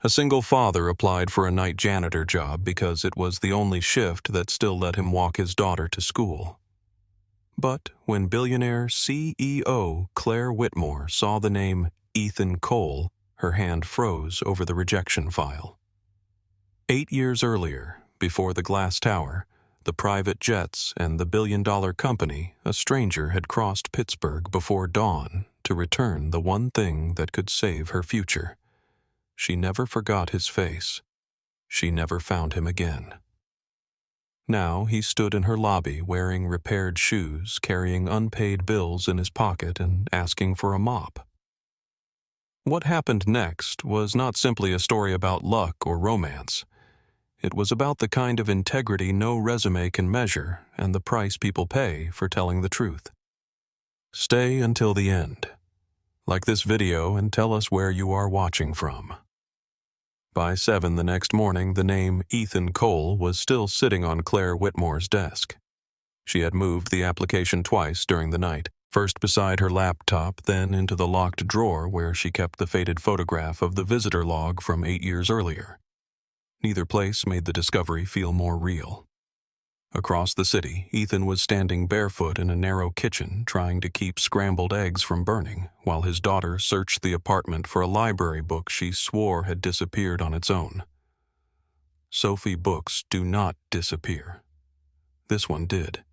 A single father applied for a night janitor job because it was the only shift that still let him walk his daughter to school. But when billionaire CEO Claire Whitmore saw the name Ethan Cole, her hand froze over the rejection file. 8 years earlier, before the glass tower, the private jets, and the billion-dollar company, a stranger had crossed Pittsburgh before dawn to return the one thing that could save her future. She never forgot his face. She never found him again. Now he stood in her lobby wearing repaired shoes, carrying unpaid bills in his pocket, and asking for a mop. What happened next was not simply a story about luck or romance. It was about the kind of integrity no resume can measure and the price people pay for telling the truth. Stay until the end. Like this video and tell us where you are watching from. By 7 the next morning, the name Ethan Cole was still sitting on Claire Whitmore's desk. She had moved the application twice during the night, first beside her laptop, then into the locked drawer where she kept the faded photograph of the visitor log from 8 years earlier. Neither place made the discovery feel more real. Across the city, Ethan was standing barefoot in a narrow kitchen trying to keep scrambled eggs from burning, while his daughter searched the apartment for a library book she swore had disappeared on its own. Sophie books do not disappear. This one did.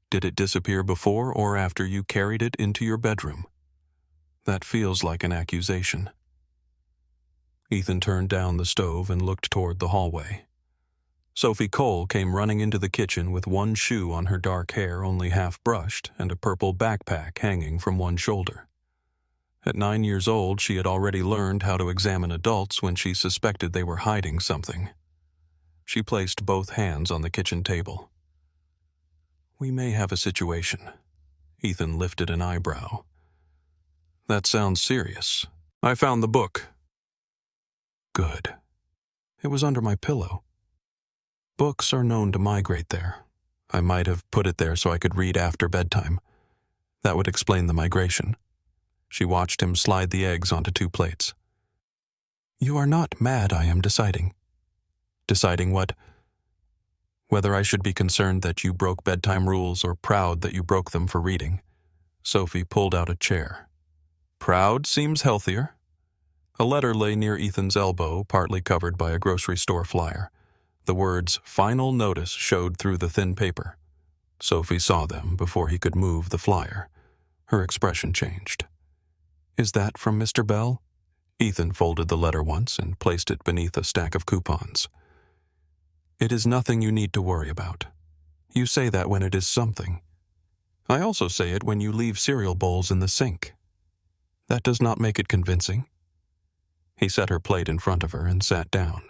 Did it disappear before or after you carried it into your bedroom? That feels like an accusation. Ethan turned down the stove and looked toward the hallway. Sophie Cole came running into the kitchen with one shoe on her dark hair only half brushed and a purple backpack hanging from one shoulder. At 9 years old, she had already learned how to examine adults when she suspected they were hiding something. She placed both hands on the kitchen table. "We may have a situation." Ethan lifted an eyebrow. "That sounds serious. I found the book." "Good. It was under my pillow. Books are known to migrate there. I might have put it there so I could read after bedtime. That would explain the migration." She watched him slide the eggs onto 2 plates. "You are not mad I am deciding." "Deciding what?" "Whether I should be concerned that you broke bedtime rules or proud that you broke them for reading." Sophie pulled out a chair. "Proud seems healthier." A letter lay near Ethan's elbow, partly covered by a grocery store flyer. The words "Final Notice" showed through the thin paper. Sophie saw them before he could move the flyer. Her expression changed. "Is that from Mr. Bell?" Ethan folded the letter once and placed it beneath a stack of coupons. "It is nothing you need to worry about. You say that when it is something. I also say it when you leave cereal bowls in the sink. That does not make it convincing." He set her plate in front of her and sat down.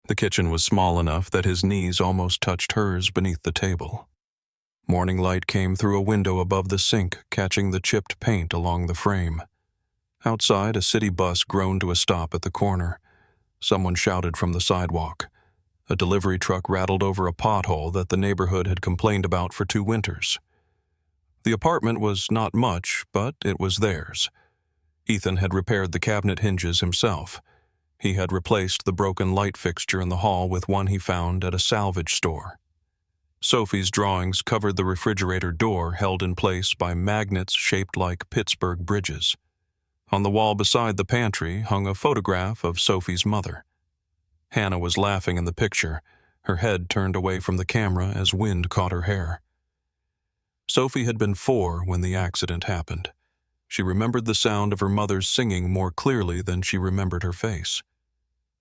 The kitchen was small enough that his knees almost touched hers beneath the table. Morning light came through a window above the sink, catching the chipped paint along the frame. Outside, a city bus groaned to a stop at the corner. Someone shouted from the sidewalk. A delivery truck rattled over a pothole that the neighborhood had complained about for 2 winters. The apartment was not much, but it was theirs. Ethan had repaired the cabinet hinges himself. He had replaced the broken light fixture in the hall with one he found at a salvage store. Sophie's drawings covered the refrigerator door held in place by magnets shaped like Pittsburgh bridges. On the wall beside the pantry hung a photograph of Sophie's mother. Hannah was laughing in the picture, her head turned away from the camera as wind caught her hair. Sophie had been 4 when the accident happened. She remembered the sound of her mother's singing more clearly than she remembered her face.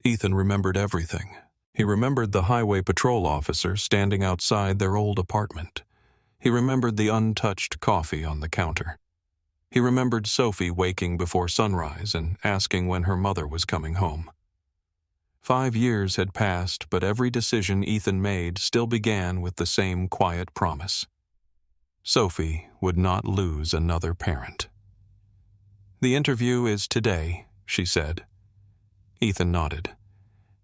Ethan remembered everything. He remembered the highway patrol officer standing outside their old apartment. He remembered the untouched coffee on the counter. He remembered Sophie waking before sunrise and asking when her mother was coming home. 5 years had passed, but every decision Ethan made still began with the same quiet promise. Sophie would not lose another parent. "The interview is today," she said. Ethan nodded.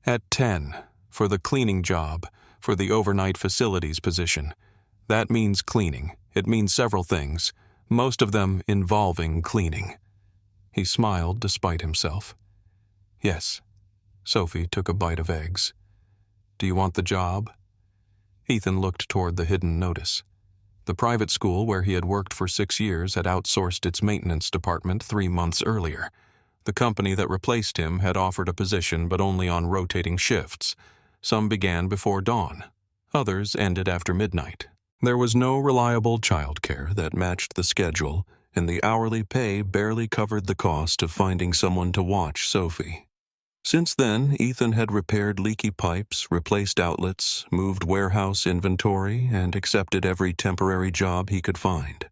"At 10, for the cleaning job, for the overnight facilities position. That means cleaning. It means several things, most of them involving cleaning." He smiled despite himself. "Yes." Sophie took a bite of eggs. Do you want the job? Ethan looked toward the hidden notice. The private school where he had worked for 6 years had outsourced its maintenance department 3 months earlier. The company that replaced him had offered a position but only on rotating shifts. Some began before dawn. Others ended after midnight. There was no reliable childcare that matched the schedule, and the hourly pay barely covered the cost of finding someone to watch Sophie. Since then, Ethan had repaired leaky pipes, replaced outlets, moved warehouse inventory, and accepted every temporary job he could find.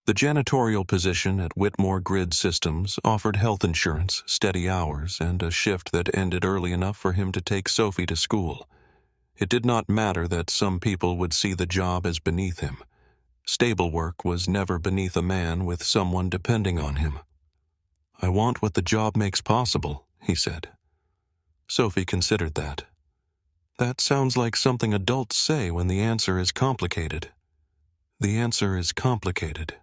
The janitorial position at Whitmore Grid Systems offered health insurance, steady hours, and a shift that ended early enough for him to take Sophie to school. It did not matter that some people would see the job as beneath him. Stable work was never beneath a man with someone depending on him. I want what the job makes possible, he said. Sophie considered that. That sounds like something adults say when the answer is complicated. The answer is complicated.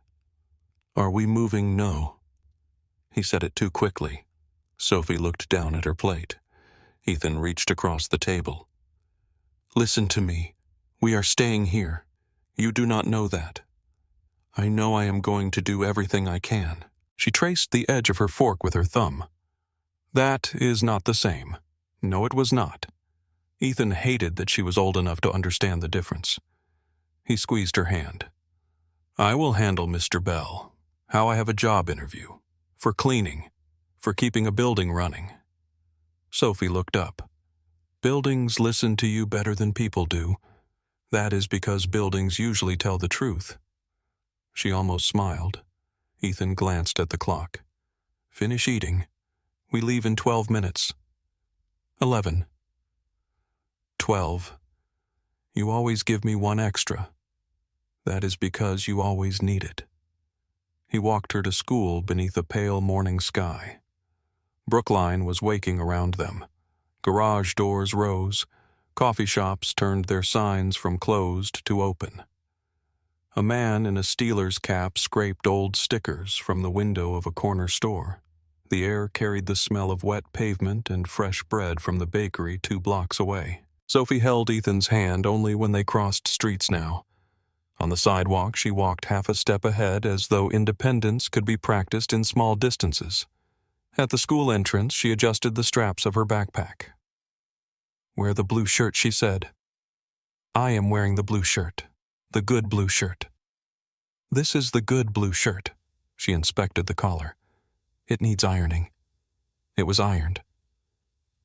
Are we moving? No. He said it too quickly. Sophie looked down at her plate. Ethan reached across the table. Listen to me. We are staying here. You do not know that. I know I am going to do everything I can. She traced the edge of her fork with her thumb. That is not the same. No, it was not. Ethan hated that she was old enough to understand the difference. He squeezed her hand. I will handle Mr. Bell. How I have a job interview. For cleaning. For keeping a building running. Sophie looked up. Buildings listen to you better than people do. That is because buildings usually tell the truth. She almost smiled. Ethan glanced at the clock. Finish eating. We leave in 12 minutes. 11. 12. You always give me one extra. That is because you always need it. He walked her to school beneath a pale morning sky. Brookline was waking around them. Garage doors rose. Coffee shops turned their signs from closed to open. A man in a Steelers cap scraped old stickers from the window of a corner store. The air carried the smell of wet pavement and fresh bread from the bakery 2 blocks away. Sophie held Ethan's hand only when they crossed streets now. On the sidewalk, she walked half a step ahead as though independence could be practiced in small distances. At the school entrance, she adjusted the straps of her backpack. Wear the blue shirt, she said. I am wearing the blue shirt. The good blue shirt. This is the good blue shirt. She inspected the collar. It needs ironing. It was ironed.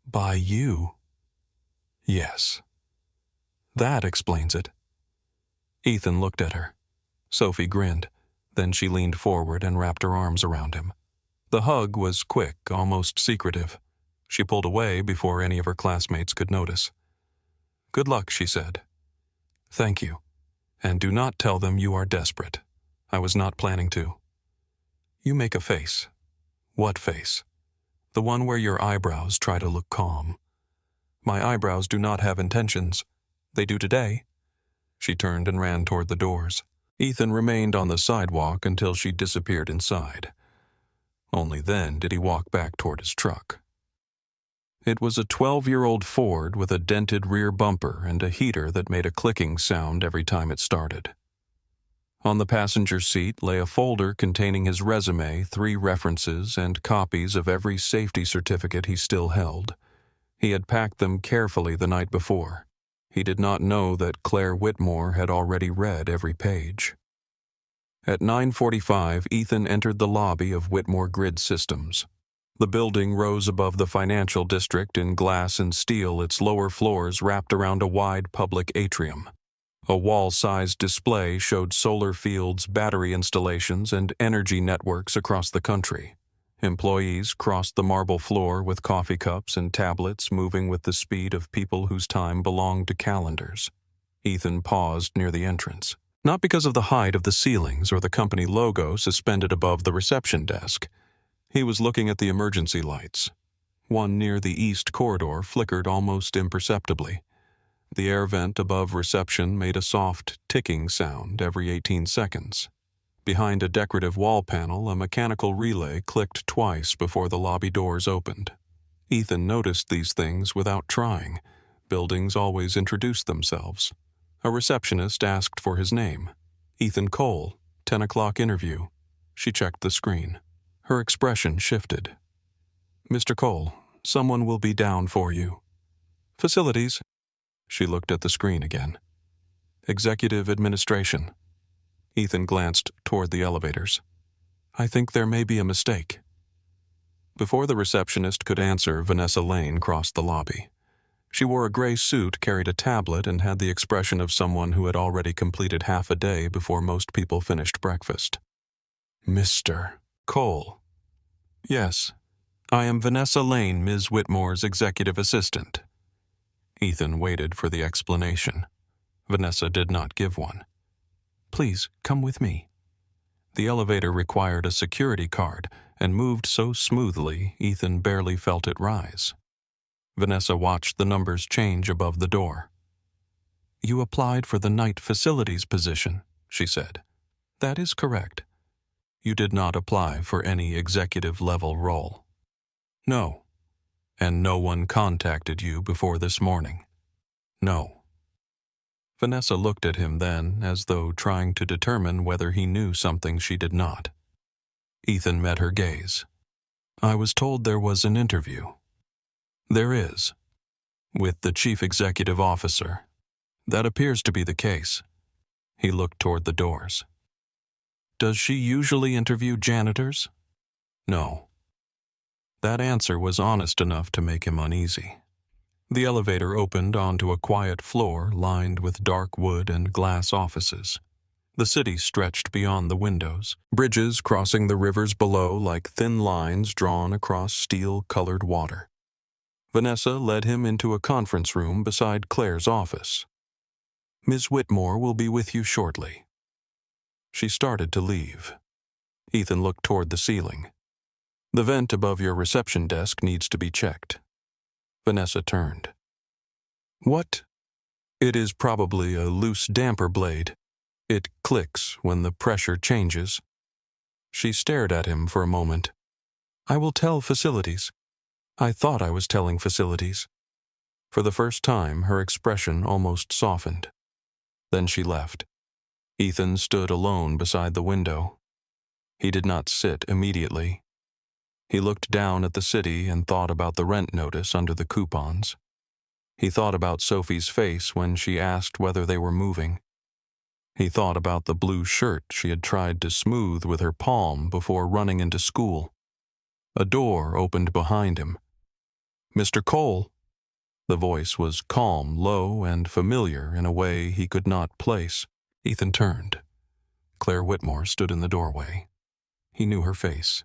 By you? Yes. That explains it. Ethan looked at her. Sophie grinned. Then she leaned forward and wrapped her arms around him. The hug was quick, almost secretive. She pulled away before any of her classmates could notice. Good luck, she said. Thank you. And do not tell them you are desperate. I was not planning to. You make a face. What face? The one where your eyebrows try to look calm. My eyebrows do not have intentions. They do today. She turned and ran toward the doors. Ethan remained on the sidewalk until she disappeared inside. Only then did he walk back toward his truck. It was a 12-year-old Ford with a dented rear bumper and a heater that made a clicking sound every time it started. On the passenger seat lay a folder containing his resume, 3 references, and copies of every safety certificate he still held. He had packed them carefully the night before. He did not know that Claire Whitmore had already read every page. At 9:45, Ethan entered the lobby of Whitmore Grid Systems. The building rose above the financial district in glass and steel, its lower floors wrapped around a wide public atrium. A wall-sized display showed solar fields, battery installations, and energy networks across the country. Employees crossed the marble floor with coffee cups and tablets, moving with the speed of people whose time belonged to calendars. Ethan paused near the entrance, not because of the height of the ceilings or the company logo suspended above the reception desk. He was looking at the emergency lights. One near the east corridor flickered almost imperceptibly. The air vent above reception made a soft ticking sound every 18 seconds. Behind a decorative wall panel, a mechanical relay clicked twice before the lobby doors opened. Ethan noticed these things without trying. Buildings always introduced themselves. A receptionist asked for his name. Ethan Cole, 10 o'clock interview. She checked the screen. Her expression shifted. Mr. Cole, someone will be down for you. Facilities. She looked at the screen again. Executive administration. Ethan glanced toward the elevators. I think there may be a mistake. Before the receptionist could answer, Vanessa Lane crossed the lobby. She wore a gray suit, carried a tablet, and had the expression of someone who had already completed half a day before most people finished breakfast. Mr. Cole. Yes, I am Vanessa Lane, Ms. Whitmore's executive assistant. Ethan waited for the explanation. Vanessa did not give one. Please, come with me. The elevator required a security card and moved so smoothly Ethan barely felt it rise. Vanessa watched the numbers change above the door. You applied for the night facilities position, she said. That is correct. You did not apply for any executive-level role. No. And no one contacted you before this morning. No. Vanessa looked at him then, as though trying to determine whether he knew something she did not. Ethan met her gaze. I was told there was an interview. There is. With the chief executive officer. That appears to be the case. He looked toward the doors. Does she usually interview janitors? No. That answer was honest enough to make him uneasy. The elevator opened onto a quiet floor lined with dark wood and glass offices. The city stretched beyond the windows, bridges crossing the rivers below like thin lines drawn across steel-colored water. Vanessa led him into a conference room beside Claire's office. Ms. Whitmore will be with you shortly. She started to leave. Ethan looked toward the ceiling. The vent above your reception desk needs to be checked. Vanessa turned. What? It is probably a loose damper blade. It clicks when the pressure changes. She stared at him for a moment. I will tell facilities. I thought I was telling facilities. For the first time, her expression almost softened. Then she left. Ethan stood alone beside the window. He did not sit immediately. He looked down at the city and thought about the rent notice under the coupons. He thought about Sophie's face when she asked whether they were moving. He thought about the blue shirt she had tried to smooth with her palm before running into school. A door opened behind him. Mr. Cole. The voice was calm, low, and familiar in a way he could not place. Ethan turned. Claire Whitmore stood in the doorway. He knew her face.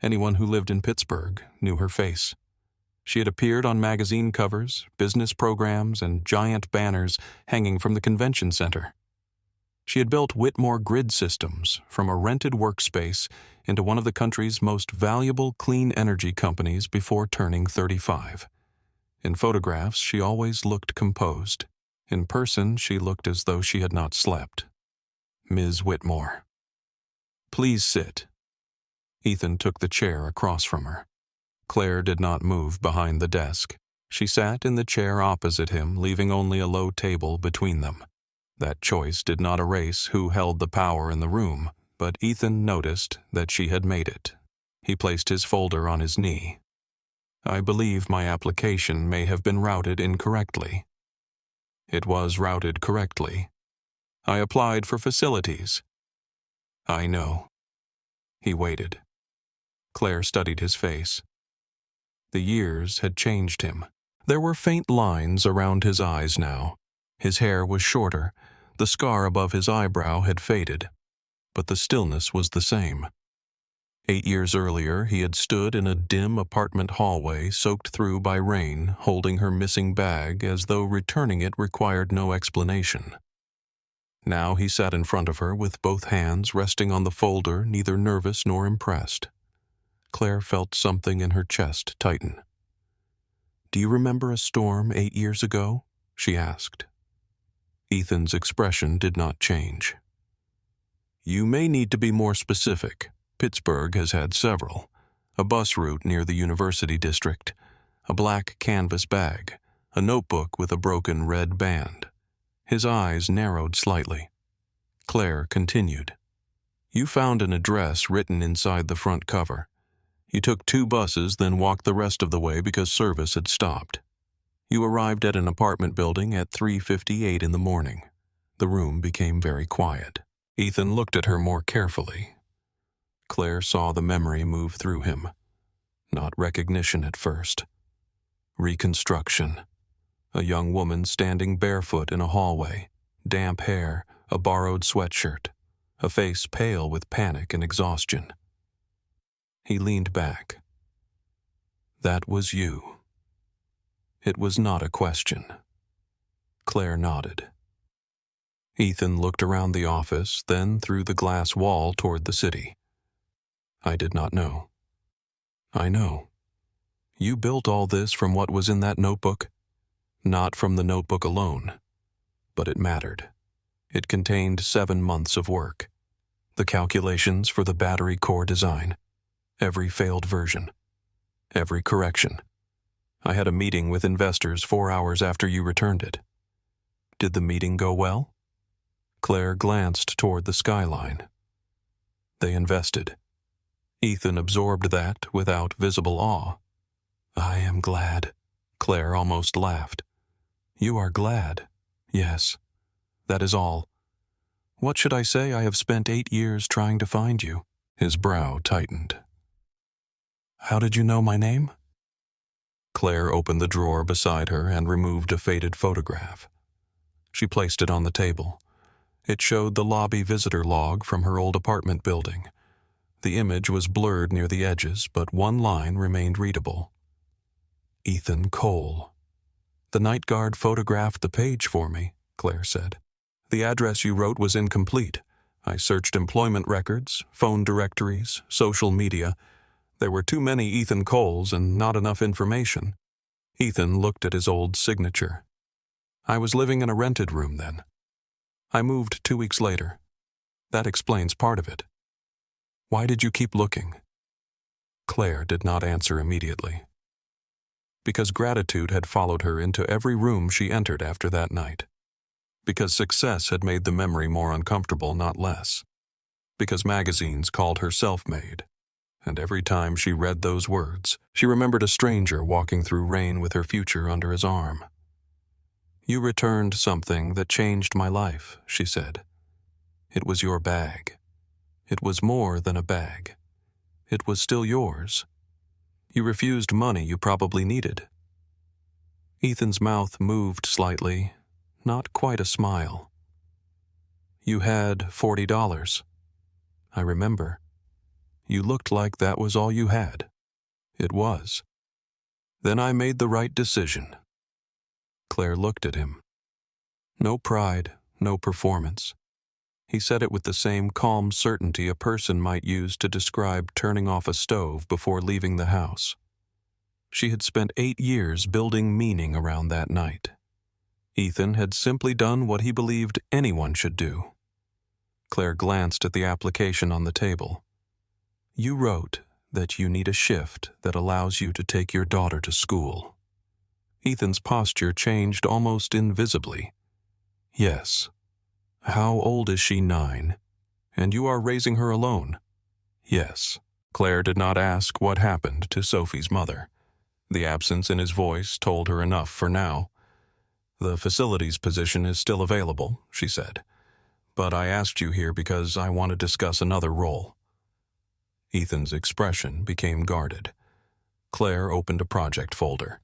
Anyone who lived in Pittsburgh knew her face. She had appeared on magazine covers, business programs, and giant banners hanging from the convention center. She had built Whitmore Grid Systems from a rented workspace into one of the country's most valuable clean energy companies before turning 35. In photographs, she always looked composed. In person, she looked as though she had not slept. Ms. Whitmore. Please sit. Ethan took the chair across from her. Claire did not move behind the desk. She sat in the chair opposite him, leaving only a low table between them. That choice did not erase who held the power in the room, but Ethan noticed that she had made it. He placed his folder on his knee. I believe my application may have been routed incorrectly. It was routed correctly. I applied for facilities. I know. He waited. Claire studied his face. The years had changed him. There were faint lines around his eyes now. His hair was shorter. The scar above his eyebrow had faded. But the stillness was the same. 8 years earlier, he had stood in a dim apartment hallway soaked through by rain, holding her missing bag as though returning it required no explanation. Now he sat in front of her with both hands resting on the folder, neither nervous nor impressed. Claire felt something in her chest tighten. Do you remember a storm 8 years ago? She asked. Ethan's expression did not change. You may need to be more specific. Pittsburgh has had several. A bus route near the University District. a black canvas bag, a notebook with a broken red band. His eyes narrowed slightly. Claire continued. You found an address written inside the front cover. You took 2 buses, then walked the rest of the way because service had stopped. You arrived at an apartment building at 3:58 in the morning. The room became very quiet. Ethan looked at her more carefully. Claire saw the memory move through him. Not recognition at first. Reconstruction. A young woman standing barefoot in a hallway, damp hair, a borrowed sweatshirt, a face pale with panic and exhaustion. He leaned back. That was you. It was not a question. Claire nodded. Ethan looked around the office, then through the glass wall toward the city. I did not know. I know. You built all this from what was in that notebook? Not from the notebook alone. But it mattered. It contained 7 months of work. The calculations for the battery core design. Every failed version. Every correction. I had a meeting with investors 4 hours after you returned it. Did the meeting go well? Claire glanced toward the skyline. They invested. Ethan absorbed that without visible awe. I am glad. Claire almost laughed. You are glad. Yes. That is all. What should I say? I have spent 8 years trying to find you. His brow tightened. How did you know my name? Claire opened the drawer beside her and removed a faded photograph. She placed it on the table. It showed the lobby visitor log from her old apartment building. The image was blurred near the edges, but one line remained readable. Ethan Cole. The night guard photographed the page for me, Claire said. The address you wrote was incomplete. I searched employment records, phone directories, social media. There were too many Ethan Coles and not enough information. Ethan looked at his old signature. I was living in a rented room then. I moved 2 weeks later. That explains part of it. Why did you keep looking? Claire did not answer immediately. Because gratitude had followed her into every room she entered after that night. Because success had made the memory more uncomfortable, not less. Because magazines called her self-made. And every time she read those words, she remembered a stranger walking through rain with her future under his arm. You returned something that changed my life, she said. It was your bag. It was more than a bag. It was still yours. You refused money you probably needed. Ethan's mouth moved slightly, not quite a smile. You had $40. I remember. You looked like that was all you had. It was. Then I made the right decision. Claire looked at him. No pride, no performance. He said it with the same calm certainty a person might use to describe turning off a stove before leaving the house. She had spent 8 years building meaning around that night. Ethan had simply done what he believed anyone should do. Claire glanced at the application on the table. You wrote that you need a shift that allows you to take your daughter to school. Ethan's posture changed almost invisibly. Yes. How old is she? 9. And you are raising her alone? Yes. Claire did not ask what happened to Sophie's mother. The absence in his voice told her enough for now. The facilities position is still available, she said. But I asked you here because I want to discuss another role. Ethan's expression became guarded. Claire opened a project folder.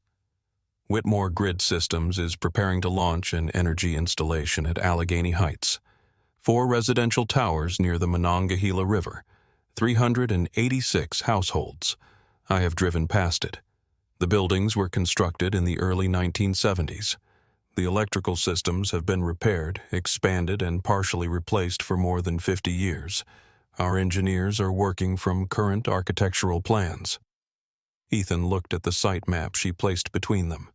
Whitmore Grid Systems is preparing to launch an energy installation at Allegheny Heights. 4 residential towers near the Monongahela River. 386 households. I have driven past it. The buildings were constructed in the early 1970s. The electrical systems have been repaired, expanded, and partially replaced for more than 50 years. Our engineers are working from current architectural plans. Ethan looked at the site map she placed between them.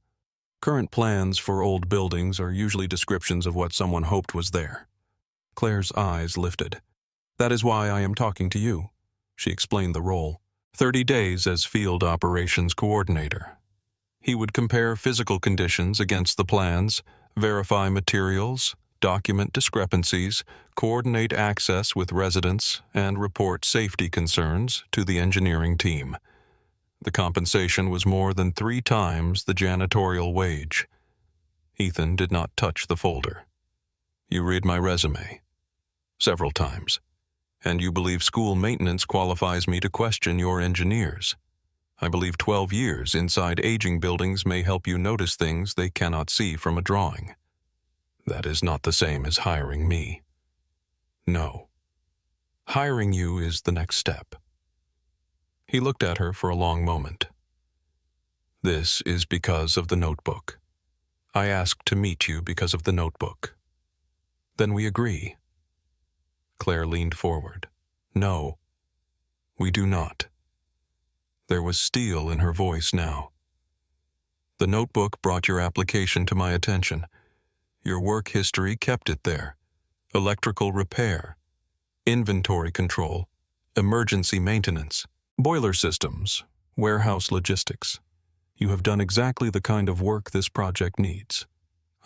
Current plans for old buildings are usually descriptions of what someone hoped was there. Claire's eyes lifted. That is why I am talking to you. She explained the role. 30 days as field operations coordinator. He would compare physical conditions against the plans, verify materials, document discrepancies, coordinate access with residents, and report safety concerns to the engineering team. The compensation was more than 3 times the janitorial wage. Ethan did not touch the folder. You read my resume. Several times. And you believe school maintenance qualifies me to question your engineers. I believe 12 years inside aging buildings may help you notice things they cannot see from a drawing. That is not the same as hiring me. No. Hiring you is the next step. He looked at her for a long moment. This is because of the notebook. I asked to meet you because of the notebook. Then we agree. Claire leaned forward. No, we do not. There was steel in her voice now. The notebook brought your application to my attention. Your work history kept it there. Electrical repair, inventory control, emergency maintenance, boiler systems, warehouse logistics. You have done exactly the kind of work this project needs.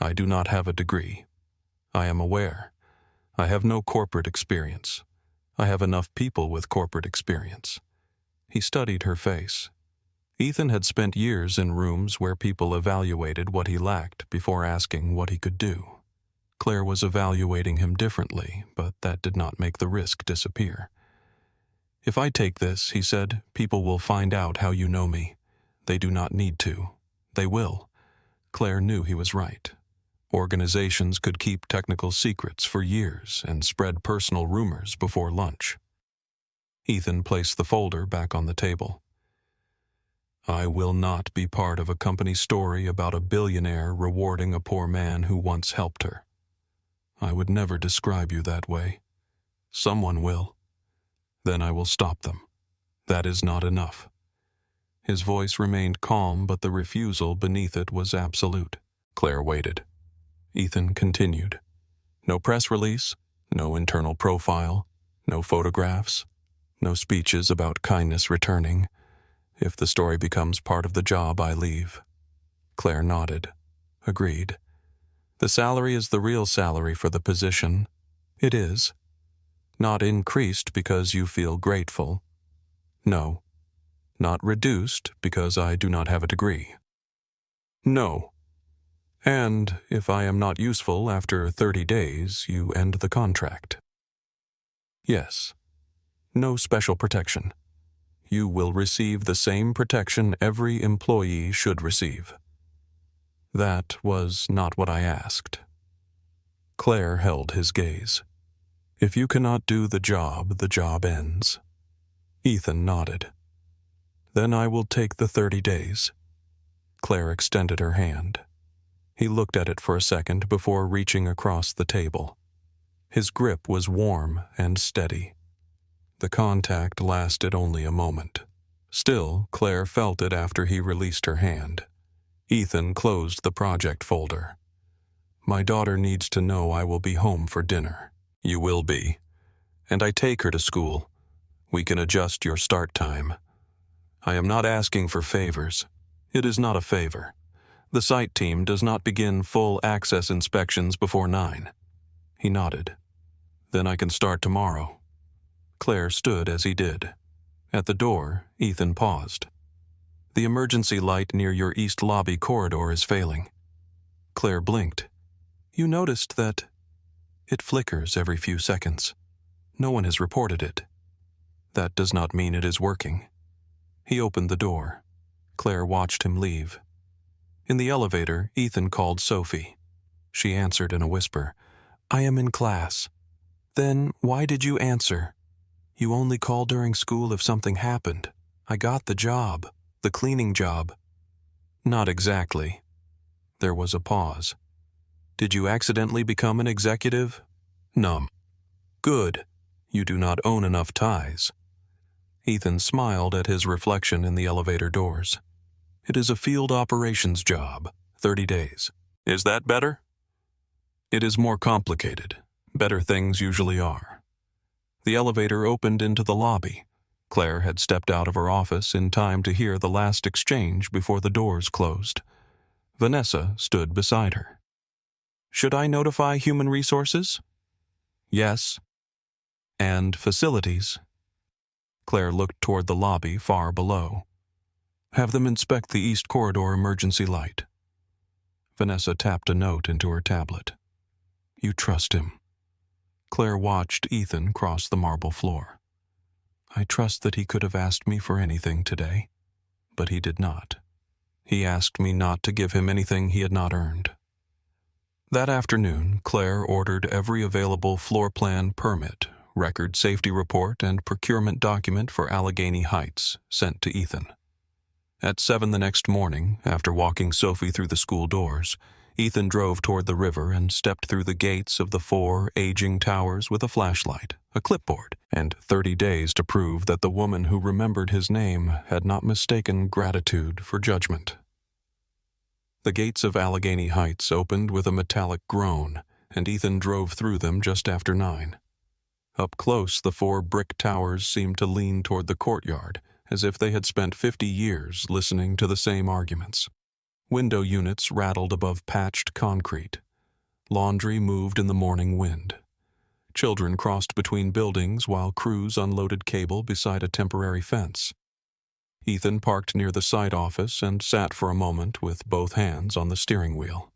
I do not have a degree. I am aware. I have no corporate experience. I have enough people with corporate experience. He studied her face. Ethan had spent years in rooms where people evaluated what he lacked before asking what he could do. Claire was evaluating him differently, but that did not make the risk disappear. If I take this, he said, people will find out how you know me. They do not need to. They will. Claire knew he was right. Organizations could keep technical secrets for years and spread personal rumors before lunch. Ethan placed the folder back on the table. I will not be part of a company story about a billionaire rewarding a poor man who once helped her. I would never describe you that way. Someone will. Then I will stop them. That is not enough. His voice remained calm, but the refusal beneath it was absolute. Claire waited. Ethan continued. No press release, no internal profile, no photographs, no speeches about kindness returning. If the story becomes part of the job, I leave. Claire nodded. Agreed. The salary is the real salary for the position. It is. Not increased because you feel grateful. No. Not reduced because I do not have a degree. No. And if I am not useful after 30 days, you end the contract. Yes. No special protection. You will receive the same protection every employee should receive. That was not what I asked. Claire held his gaze. If you cannot do the job ends. Ethan nodded. Then I will take the 30 days. Claire extended her hand. He looked at it for a second before reaching across the table. His grip was warm and steady. The contact lasted only a moment. Still, Claire felt it after he released her hand. Ethan closed the project folder. My daughter needs to know I will be home for dinner. You will be. And I take her to school. We can adjust your start time. I am not asking for favors. It is not a favor. The site team does not begin full access inspections before 9. He nodded. Then I can start tomorrow. Claire stood as he did. At the door, Ethan paused. The emergency light near your east lobby corridor is failing. Claire blinked. You noticed that it flickers every few seconds. No one has reported it. That does not mean it is working. He opened the door. Claire watched him leave. In the elevator, Ethan called Sophie. She answered in a whisper. I am in class. Then why did you answer? You only call during school if something happened. I got the job, the cleaning job. Not exactly. There was a pause. Did you accidentally become an executive? Numb. Good. You do not own enough ties. Ethan smiled at his reflection in the elevator doors. It is a field operations job, 30 days. Is that better? It is more complicated. Better things usually are. The elevator opened into the lobby. Claire had stepped out of her office in time to hear the last exchange before the doors closed. Vanessa stood beside her. "Should I notify Human Resources?" "Yes." "And Facilities?" Claire looked toward the lobby far below. "Have them inspect the East Corridor emergency light." Vanessa tapped a note into her tablet. "You trust him." Claire watched Ethan cross the marble floor. "I trust that he could have asked me for anything today, but he did not. He asked me not to give him anything he had not earned." That afternoon, Claire ordered every available floor plan permit, record safety report, and procurement document for Allegheny Heights sent to Ethan. At 7 the next morning, after walking Sophie through the school doors, Ethan drove toward the river and stepped through the gates of the 4 aging towers with a flashlight, a clipboard, and 30 days to prove that the woman who remembered his name had not mistaken gratitude for judgment. The gates of Allegheny Heights opened with a metallic groan, and Ethan drove through them just after 9. Up close, the 4 brick towers seemed to lean toward the courtyard, as if they had spent 50 years listening to the same arguments. Window units rattled above patched concrete. Laundry moved in the morning wind. Children crossed between buildings while crews unloaded cable beside a temporary fence. Ethan parked near the site office and sat for a moment with both hands on the steering wheel.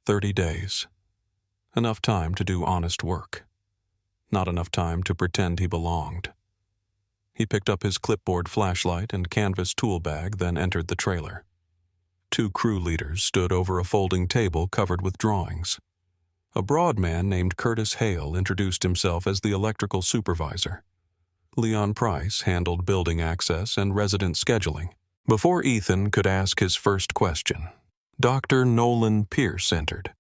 30 days. Enough time to do honest work. Not enough time to pretend he belonged. He picked up his clipboard flashlight and canvas tool bag, then entered the trailer. 2 crew leaders stood over a folding table covered with drawings. A broad man named Curtis Hale introduced himself as the electrical supervisor. Leon Price handled building access and resident scheduling. Before Ethan could ask his first question, Dr. Nolan Pierce entered.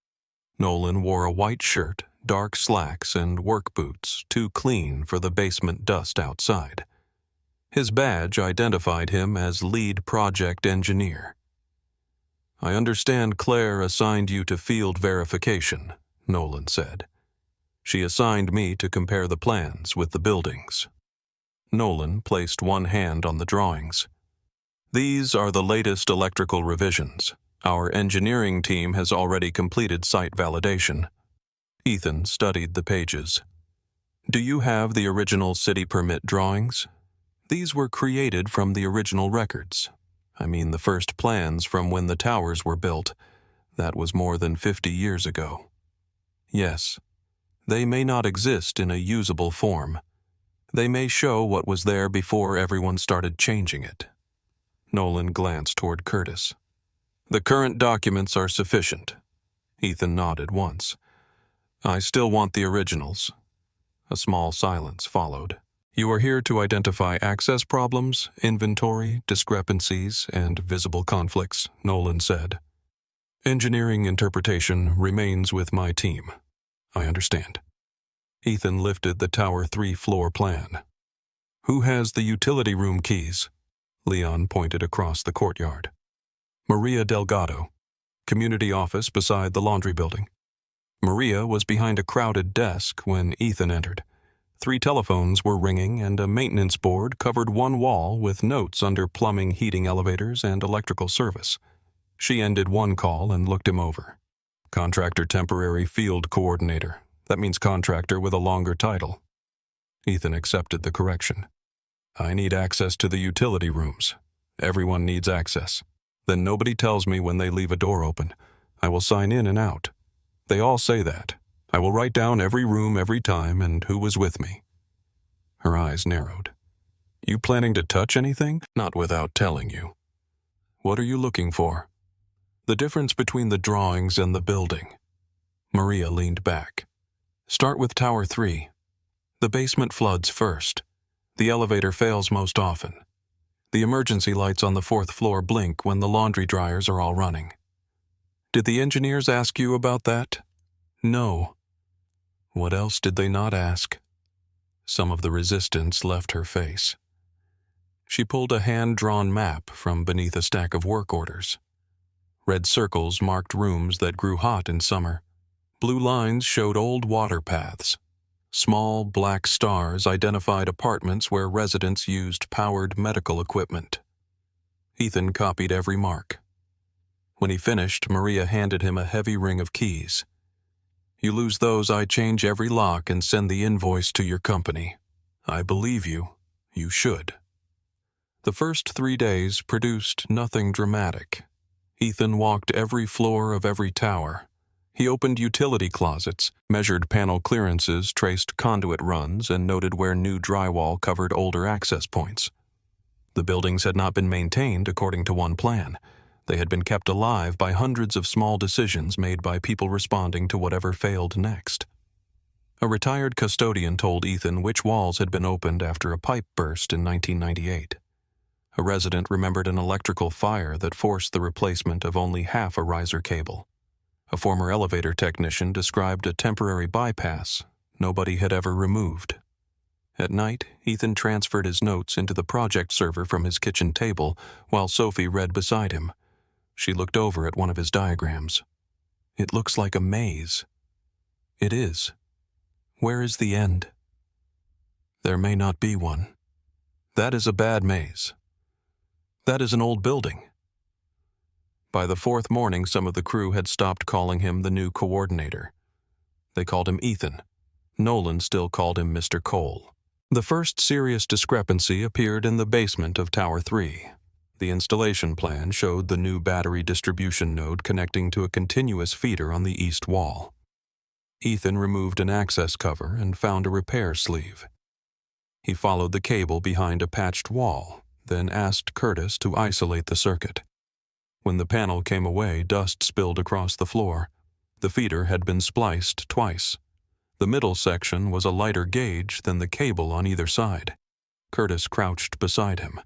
Nolan wore a white shirt, dark slacks, and work boots, too clean for the basement dust outside. His badge identified him as lead project engineer. "I understand Claire assigned you to field verification," Nolan said. "She assigned me to compare the plans with the buildings." Nolan placed one hand on the drawings. "These are the latest electrical revisions. Our engineering team has already completed site validation." Ethan studied the pages. "Do you have the original city permit drawings? These were created from the original records. I mean the first plans from when the towers were built. That was more than 50 years ago." "Yes. They may not exist in a usable form. They may show what was there before everyone started changing it." Nolan glanced toward Curtis. "The current documents are sufficient." Ethan nodded once. "I still want the originals." A small silence followed. "You are here to identify access problems, inventory, discrepancies, and visible conflicts," Nolan said. "Engineering interpretation remains with my team." "I understand." Ethan lifted the Tower 3 floor plan. "Who has the utility room keys?" Leon pointed across the courtyard. "Maria Delgado. Community office beside the laundry building." Maria was behind a crowded desk when Ethan entered. 3 telephones were ringing, and a maintenance board covered one wall with notes under plumbing, heating, elevators, and electrical service. She ended one call and looked him over. "Contractor temporary field coordinator. That means contractor with a longer title." Ethan accepted the correction. "I need access to the utility rooms. Everyone needs access. Then nobody tells me when they leave a door open. I will sign in and out. They all say that. I will write down every room every time and who was with me." Her eyes narrowed. "You planning to touch anything?" "Not without telling you." "What are you looking for?" "The difference between the drawings and the building." Maria leaned back. "Start with Tower 3. The basement floods first. The elevator fails most often. The emergency lights on the 4th floor blink when the laundry dryers are all running." "Did the engineers ask you about that?" "No." "What else did they not ask?" Some of the resistance left her face. She pulled a hand-drawn map from beneath a stack of work orders. Red circles marked rooms that grew hot in summer. Blue lines showed old water paths. Small black stars identified apartments where residents used powered medical equipment. Ethan copied every mark. When he finished, Maria handed him a heavy ring of keys. "You lose those, I change every lock and send the invoice to your company. I believe you. You should." The first 3 days produced nothing dramatic. Ethan walked every floor of every tower. He opened utility closets, measured panel clearances, traced conduit runs, and noted where new drywall covered older access points. The buildings had not been maintained according to one plan. They had been kept alive by hundreds of small decisions made by people responding to whatever failed next. A retired custodian told Ethan which walls had been opened after a pipe burst in 1998. A resident remembered an electrical fire that forced the replacement of only half a riser cable. A former elevator technician described a temporary bypass nobody had ever removed. At night, Ethan transferred his notes into the project server from his kitchen table while Sophie read beside him. She looked over at one of his diagrams. "It looks like a maze." "It is. Where is the end?" "There may not be one. That is a bad maze. That is an old building." By the 4th morning, some of the crew had stopped calling him the new coordinator. They called him Ethan. Nolan still called him Mr. Cole. The first serious discrepancy appeared in the basement of Tower 3. The installation plan showed the new battery distribution node connecting to a continuous feeder on the east wall. Ethan removed an access cover and found a repair sleeve. He followed the cable behind a patched wall, then asked Curtis to isolate the circuit. When the panel came away, dust spilled across the floor. The feeder had been spliced twice. The middle section was a lighter gauge than the cable on either side. Curtis crouched beside him.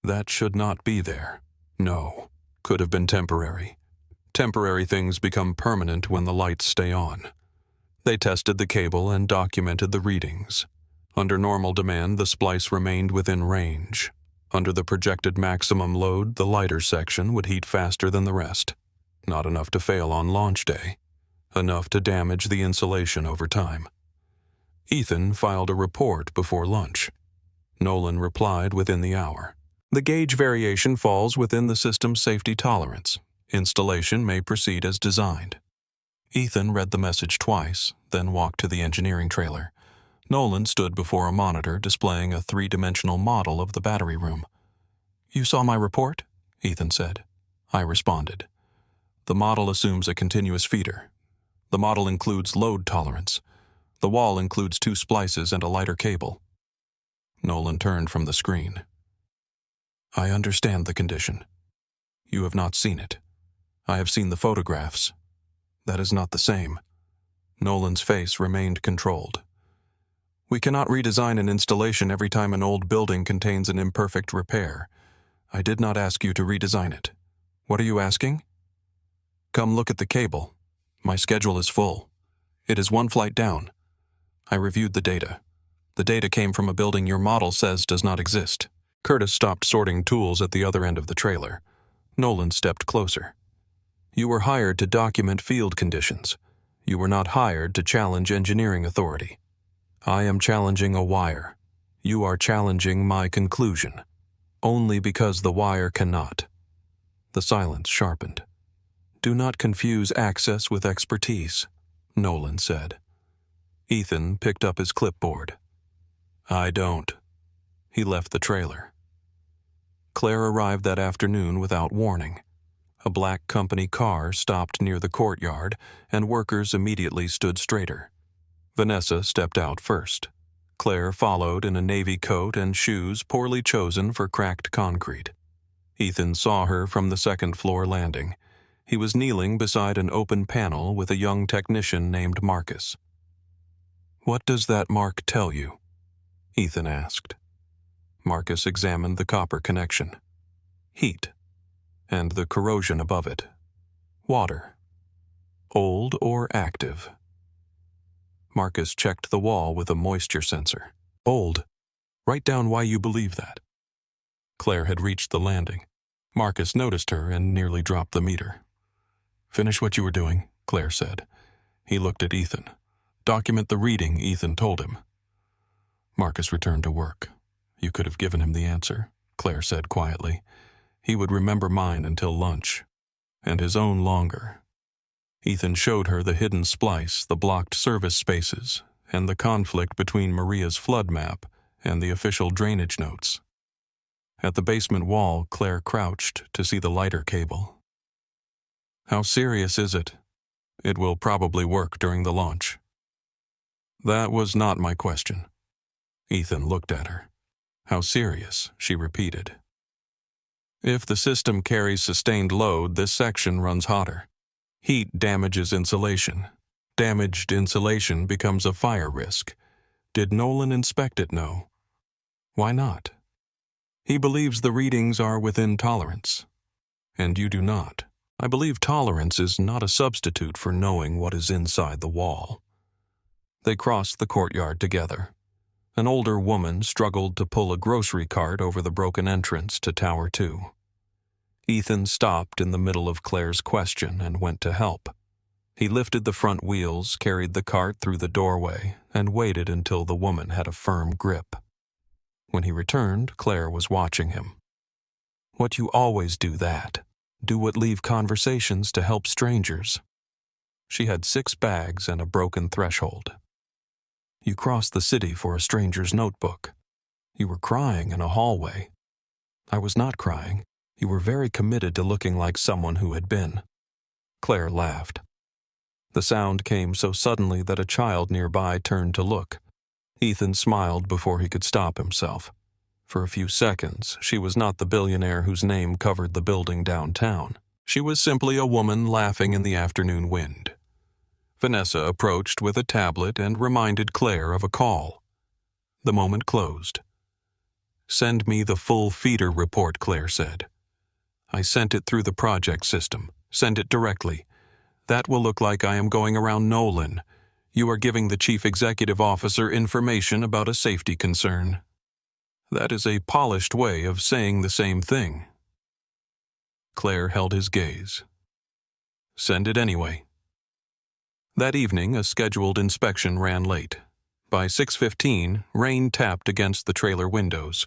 That should not be there. No, could have been temporary. Temporary things become permanent when the lights stay on. They tested the cable and documented the readings. Under normal demand, the splice remained within range. Under the projected maximum load, the lighter section would heat faster than the rest. Not enough to fail on launch day. Enough to damage the insulation over time. Ethan filed a report before lunch. Nolan replied within the hour. "The gauge variation falls within the system's safety tolerance. Installation may proceed as designed." Ethan read the message twice, then walked to the engineering trailer. Nolan stood before a monitor displaying a 3-dimensional model of the battery room. "You saw my report?" Ethan said. I responded. "The model assumes a continuous feeder. The model includes load tolerance. The wall includes 2 splices and a lighter cable." Nolan turned from the screen. "I understand the condition. You have not seen it. I have seen the photographs. That is not the same." Nolan's face remained controlled. "We cannot redesign an installation every time an old building contains an imperfect repair. I did not ask you to redesign it. What are you asking?" "Come look at the cable. My schedule is full. It is 1 flight down. I reviewed the data. The data came from a building your model says does not exist." Curtis stopped sorting tools at the other end of the trailer. Nolan stepped closer. "You were hired to document field conditions. You were not hired to challenge engineering authority. I am challenging a wire. You are challenging my conclusion. Only because the wire cannot." The silence sharpened. "Do not confuse access with expertise," Nolan said. Ethan picked up his clipboard. "I don't." He left the trailer. Claire arrived that afternoon without warning. A black company car stopped near the courtyard, and workers immediately stood straighter. Vanessa stepped out first. Claire followed in a navy coat and shoes poorly chosen for cracked concrete. Ethan saw her from the 2nd-floor landing. He was kneeling beside an open panel with a young technician named Marcus. "What does that mark tell you?" Ethan asked. Marcus examined the copper connection. Heat. And the corrosion above it. Water. Old or active? Marcus checked the wall with a moisture sensor. "Old. Write down why you believe that." Claire had reached the landing. Marcus noticed her and nearly dropped the meter. "Finish what you were doing," Claire said. He looked at Ethan. Document the reading, Ethan told him. Marcus returned to work. You could have given him the answer, Claire said quietly. He would remember mine until lunch, and his own longer. Ethan showed her the hidden splice, the blocked service spaces, and the conflict between Maria's flood map and the official drainage notes. At the basement wall, Claire crouched to see the lighter cable. How serious is it? It will probably work during the launch. That was not my question. Ethan looked at her. How serious, she repeated. If the system carries sustained load, this section runs hotter. Heat damages insulation. Damaged insulation becomes a fire risk. Did Nolan inspect it? No. Why not? He believes the readings are within tolerance. And you do not. I believe tolerance is not a substitute for knowing what is inside the wall. They crossed the courtyard together. An older woman struggled to pull a grocery cart over the broken entrance to Tower 2. Ethan stopped in the middle of Claire's question and went to help. He lifted the front wheels, carried the cart through the doorway, and waited until the woman had a firm grip. When he returned, Claire was watching him. What you always do that. Do what leave conversations to help strangers. She had 6 bags and a broken threshold. You crossed the city for a stranger's notebook. You were crying in a hallway. I was not crying. You were very committed to looking like someone who had been. Claire laughed. The sound came so suddenly that a child nearby turned to look. Ethan smiled before he could stop himself. For a few seconds, she was not the billionaire whose name covered the building downtown. She was simply a woman laughing in the afternoon wind. Vanessa approached with a tablet and reminded Claire of a call. The moment closed. Send me the full feeder report, Claire said. I sent it through the project system. Send it directly. That will look like I am going around Nolan. You are giving the chief executive officer information about a safety concern. That is a polished way of saying the same thing. Claire held his gaze. Send it anyway. That evening, a scheduled inspection ran late. By 6:15, rain tapped against the trailer windows.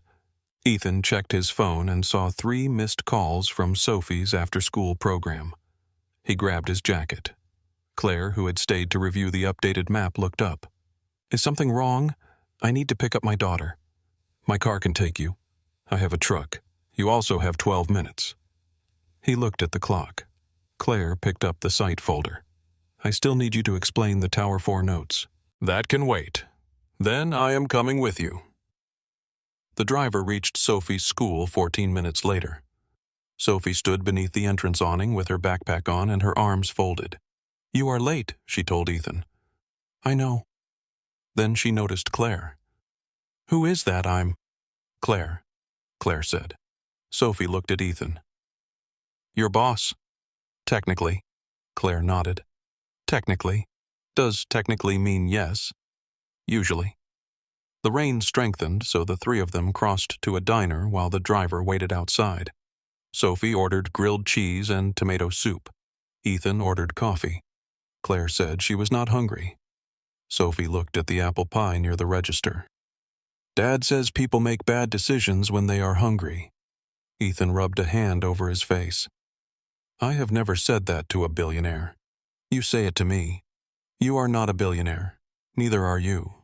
Ethan checked his phone and saw 3 missed calls from Sophie's after-school program. He grabbed his jacket. Claire, who had stayed to review the updated map, looked up. Is something wrong? I need to pick up my daughter. My car can take you. I have a truck. You also have 12 minutes. He looked at the clock. Claire picked up the site folder. I still need you to explain the Tower 4 notes. That can wait. Then I am coming with you. The driver reached Sophie's school 14 minutes later. Sophie stood beneath the entrance awning with her backpack on and her arms folded. You are late, she told Ethan. I know. Then she noticed Claire. Who is that? Claire, Claire said. Sophie looked at Ethan. Your boss. Technically. Claire nodded. Technically. Does technically mean yes? Usually. The rain strengthened, so the 3 of them crossed to a diner while the driver waited outside. Sophie ordered grilled cheese and tomato soup. Ethan ordered coffee. Claire said she was not hungry. Sophie looked at the apple pie near the register. Dad says people make bad decisions when they are hungry. Ethan rubbed a hand over his face. I have never said that to a billionaire. You say it to me. You are not a billionaire. Neither are you.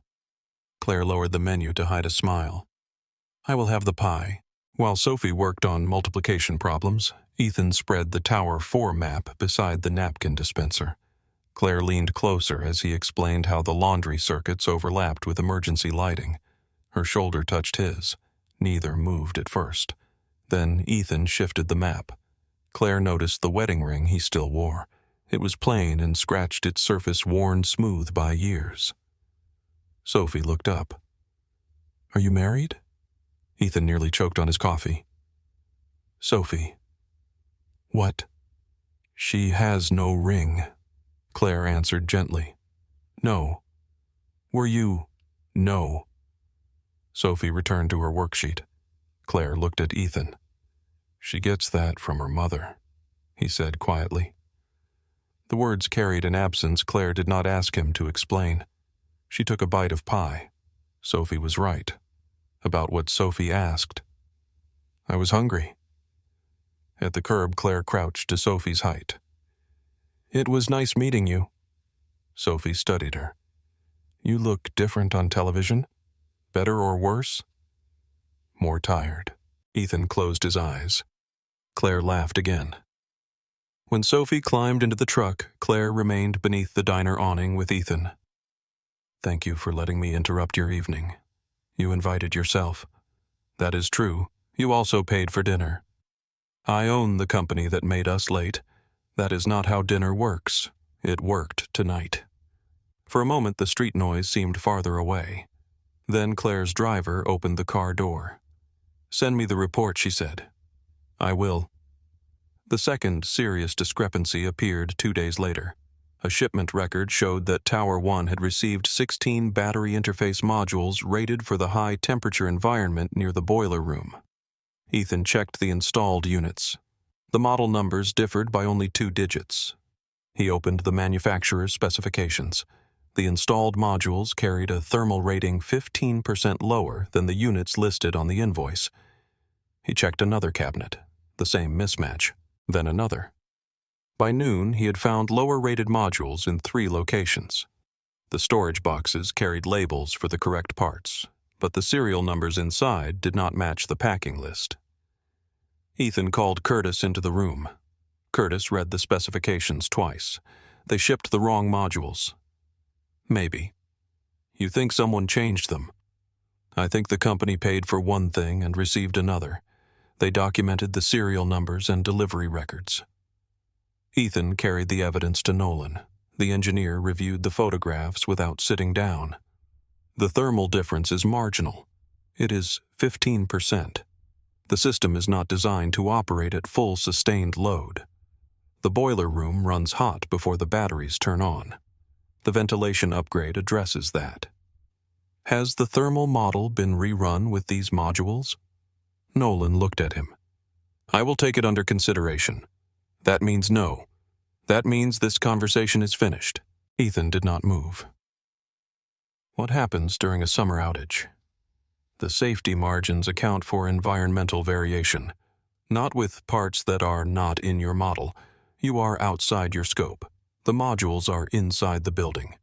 Claire lowered the menu to hide a smile. I will have the pie. While Sophie worked on multiplication problems, Ethan spread the Tower 4 map beside the napkin dispenser. Claire leaned closer as he explained how the laundry circuits overlapped with emergency lighting. Her shoulder touched his. Neither moved at first. Then Ethan shifted the map. Claire noticed the wedding ring he still wore. It was plain and scratched its surface worn smooth by years. Sophie looked up. Are you married? Ethan nearly choked on his coffee. Sophie. What? She has no ring, Claire answered gently. No. Were you? No. Sophie returned to her worksheet. Claire looked at Ethan. She gets that from her mother, he said quietly. The words carried an absence Claire did not ask him to explain. She took a bite of pie. Sophie was right about what Sophie asked. I was hungry. At the curb, Claire crouched to Sophie's height. It was nice meeting you. Sophie studied her. You look different on television. Better or worse? More tired. Ethan closed his eyes. Claire laughed again. When Sophie climbed into the truck, Claire remained beneath the diner awning with Ethan. Thank you for letting me interrupt your evening. You invited yourself. That is true. You also paid for dinner. I own the company that made us late. That is not how dinner works. It worked tonight. For a moment, the street noise seemed farther away. Then Claire's driver opened the car door. Send me the report, she said. I will. The second serious discrepancy appeared 2 days later. A shipment record showed that Tower 1 had received 16 battery interface modules rated for the high-temperature environment near the boiler room. Ethan checked the installed units. The model numbers differed by only 2 digits. He opened the manufacturer's specifications. The installed modules carried a thermal rating 15% lower than the units listed on the invoice. He checked another cabinet, the same mismatch, then another. By noon, he had found lower-rated modules in 3 locations. The storage boxes carried labels for the correct parts, but the serial numbers inside did not match the packing list. Ethan called Curtis into the room. Curtis read the specifications twice. They shipped the wrong modules. Maybe. You think someone changed them? I think the company paid for one thing and received another. They documented the serial numbers and delivery records. Ethan carried the evidence to Nolan. The engineer reviewed the photographs without sitting down. The thermal difference is marginal. It is 15%. The system is not designed to operate at full sustained load. The boiler room runs hot before the batteries turn on. The ventilation upgrade addresses that. Has the thermal model been rerun with these modules? Nolan looked at him. I will take it under consideration. That means no. That means this conversation is finished. Ethan did not move. What happens during a summer outage? The safety margins account for environmental variation. Not with parts that are not in your model. You are outside your scope. The modules are inside the building.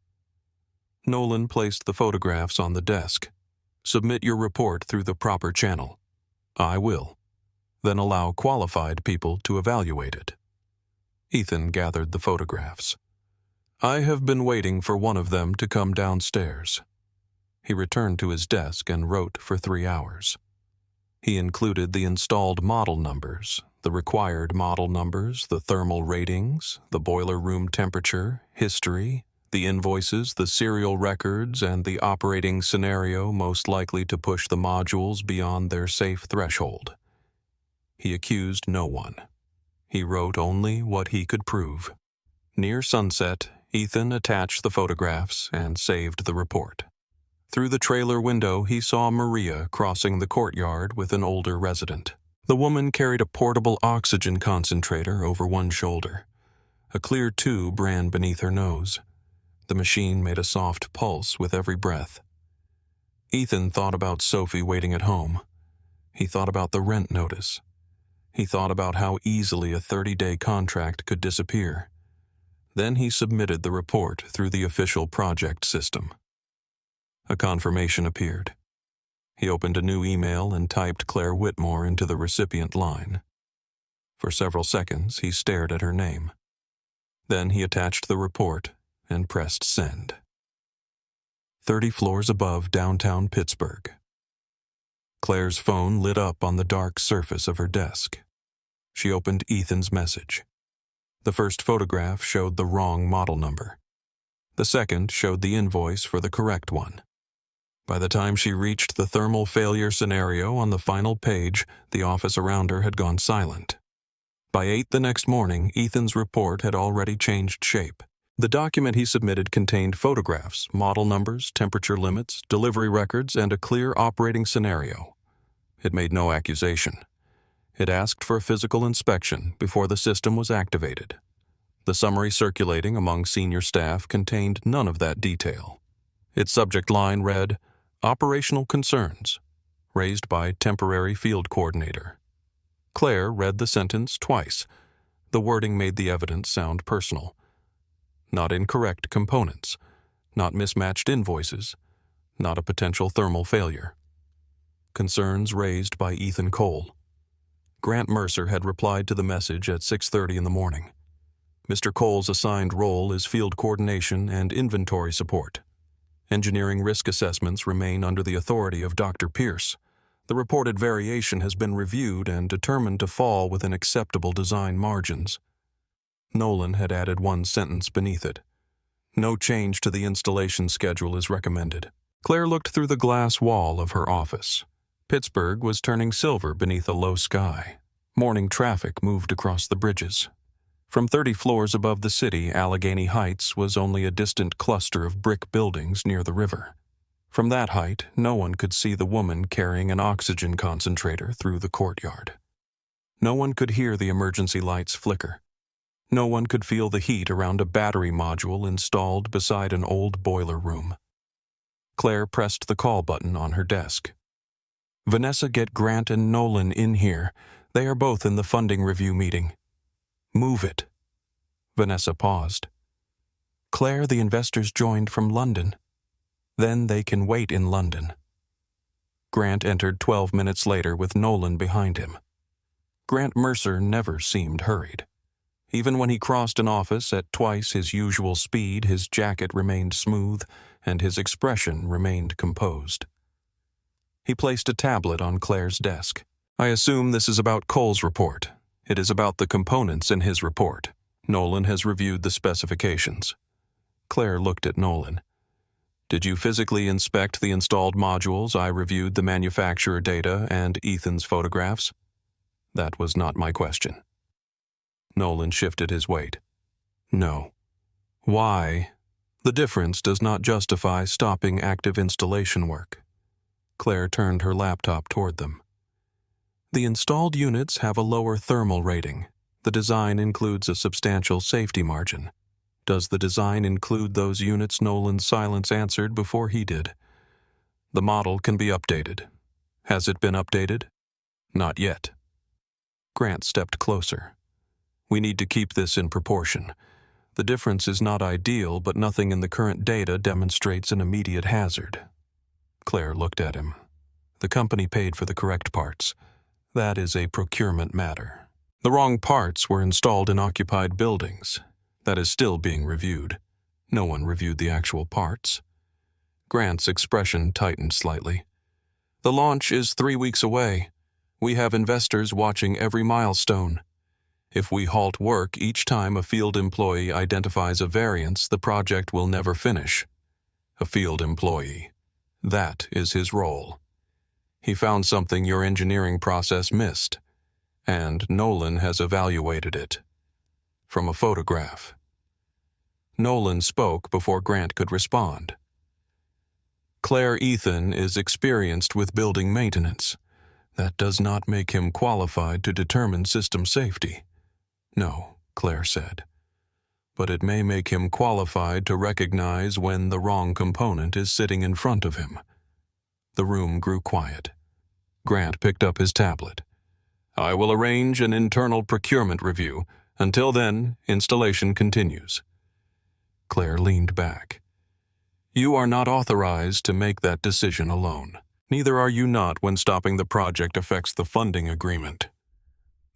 Nolan placed the photographs on the desk. Submit your report through the proper channel. I will. Then allow qualified people to evaluate it. Ethan gathered the photographs. I have been waiting for one of them to come downstairs. He returned to his desk and wrote for 3 hours. He included the installed model numbers, the required model numbers, the thermal ratings, the boiler room temperature, history, the invoices, the serial records, and the operating scenario most likely to push the modules beyond their safe threshold. He accused no one. He wrote only what he could prove. Near sunset, Ethan attached the photographs and saved the report. Through the trailer window, he saw Maria crossing the courtyard with an older resident. The woman carried a portable oxygen concentrator over one shoulder. A clear tube ran beneath her nose. The machine made a soft pulse with every breath. Ethan thought about Sophie waiting at home. He thought about the rent notice. He thought about how easily a 30-day contract could disappear. Then he submitted the report through the official project system. A confirmation appeared. He opened a new email and typed Claire Whitmore into the recipient line. For several seconds, he stared at her name. Then he attached the report and pressed send. 30 floors above downtown Pittsburgh. Claire's phone lit up on the dark surface of her desk. She opened Ethan's message. The first photograph showed the wrong model number. The second showed the invoice for the correct one. By the time she reached the thermal failure scenario on the final page, the office around her had gone silent. By 8 the next morning, Ethan's report had already changed shape. The document he submitted contained photographs, model numbers, temperature limits, delivery records, and a clear operating scenario. It made no accusation. It asked for a physical inspection before the system was activated. The summary circulating among senior staff contained none of that detail. Its subject line read, "Operational Concerns, raised by temporary field coordinator." Claire read the sentence twice. The wording made the evidence sound personal. Not incorrect components, not mismatched invoices, not a potential thermal failure. Concerns raised by Ethan Cole. Grant Mercer had replied to the message at 6:30 in the morning. Mr. Cole's assigned role is field coordination and inventory support. Engineering risk assessments remain under the authority of Dr. Pierce. The reported variation has been reviewed and determined to fall within acceptable design margins. Nolan had added one sentence beneath it. No change to the installation schedule is recommended. Claire looked through the glass wall of her office. Pittsburgh was turning silver beneath a low sky. Morning traffic moved across the bridges. From 30 floors above the city, Allegheny Heights was only a distant cluster of brick buildings near the river. From that height, no one could see the woman carrying an oxygen concentrator through the courtyard. No one could hear the emergency lights flicker. No one could feel the heat around a battery module installed beside an old boiler room. Claire pressed the call button on her desk. "Vanessa, get Grant and Nolan in here. They are both in the funding review meeting." "Move it." Vanessa paused. "Claire, the investors joined from London. Then they can wait in London." Grant entered 12 minutes later with Nolan behind him. Grant Mercer never seemed hurried. Even when he crossed an office at twice his usual speed, his jacket remained smooth and his expression remained composed. He placed a tablet on Claire's desk. "I assume this is about Cole's report. It is about the components in his report. Nolan has reviewed the specifications." Claire looked at Nolan. "Did you physically inspect the installed modules? I reviewed the manufacturer data and Ethan's photographs." "That was not my question." Nolan shifted his weight. "No." "Why?" "The difference does not justify stopping active installation work." Claire turned her laptop toward them. "The installed units have a lower thermal rating. The design includes a substantial safety margin." "Does the design include those units?" Nolan's silence answered before he did. "The model can be updated." "Has it been updated?" "Not yet." Grant stepped closer. "We need to keep this in proportion. The difference is not ideal, but nothing in the current data demonstrates an immediate hazard." Claire looked at him. "The company paid for the correct parts. That is a procurement matter. The wrong parts were installed in occupied buildings. That is still being reviewed. No one reviewed the actual parts." Grant's expression tightened slightly. "The launch is 3 weeks away. We have investors watching every milestone. If we halt work each time a field employee identifies a variance, the project will never finish." "A field employee. That is his role. He found something your engineering process missed, and Nolan has evaluated it. From a photograph." Nolan spoke before Grant could respond. "Claire, Ethan is experienced with building maintenance. That does not make him qualified to determine system safety." "No," Claire said. "But it may make him qualified to recognize when the wrong component is sitting in front of him." The room grew quiet. Grant picked up his tablet. "I will arrange an internal procurement review. Until then, installation continues." Claire leaned back. "You are not authorized to make that decision alone. Neither are you not when stopping the project affects the funding agreement."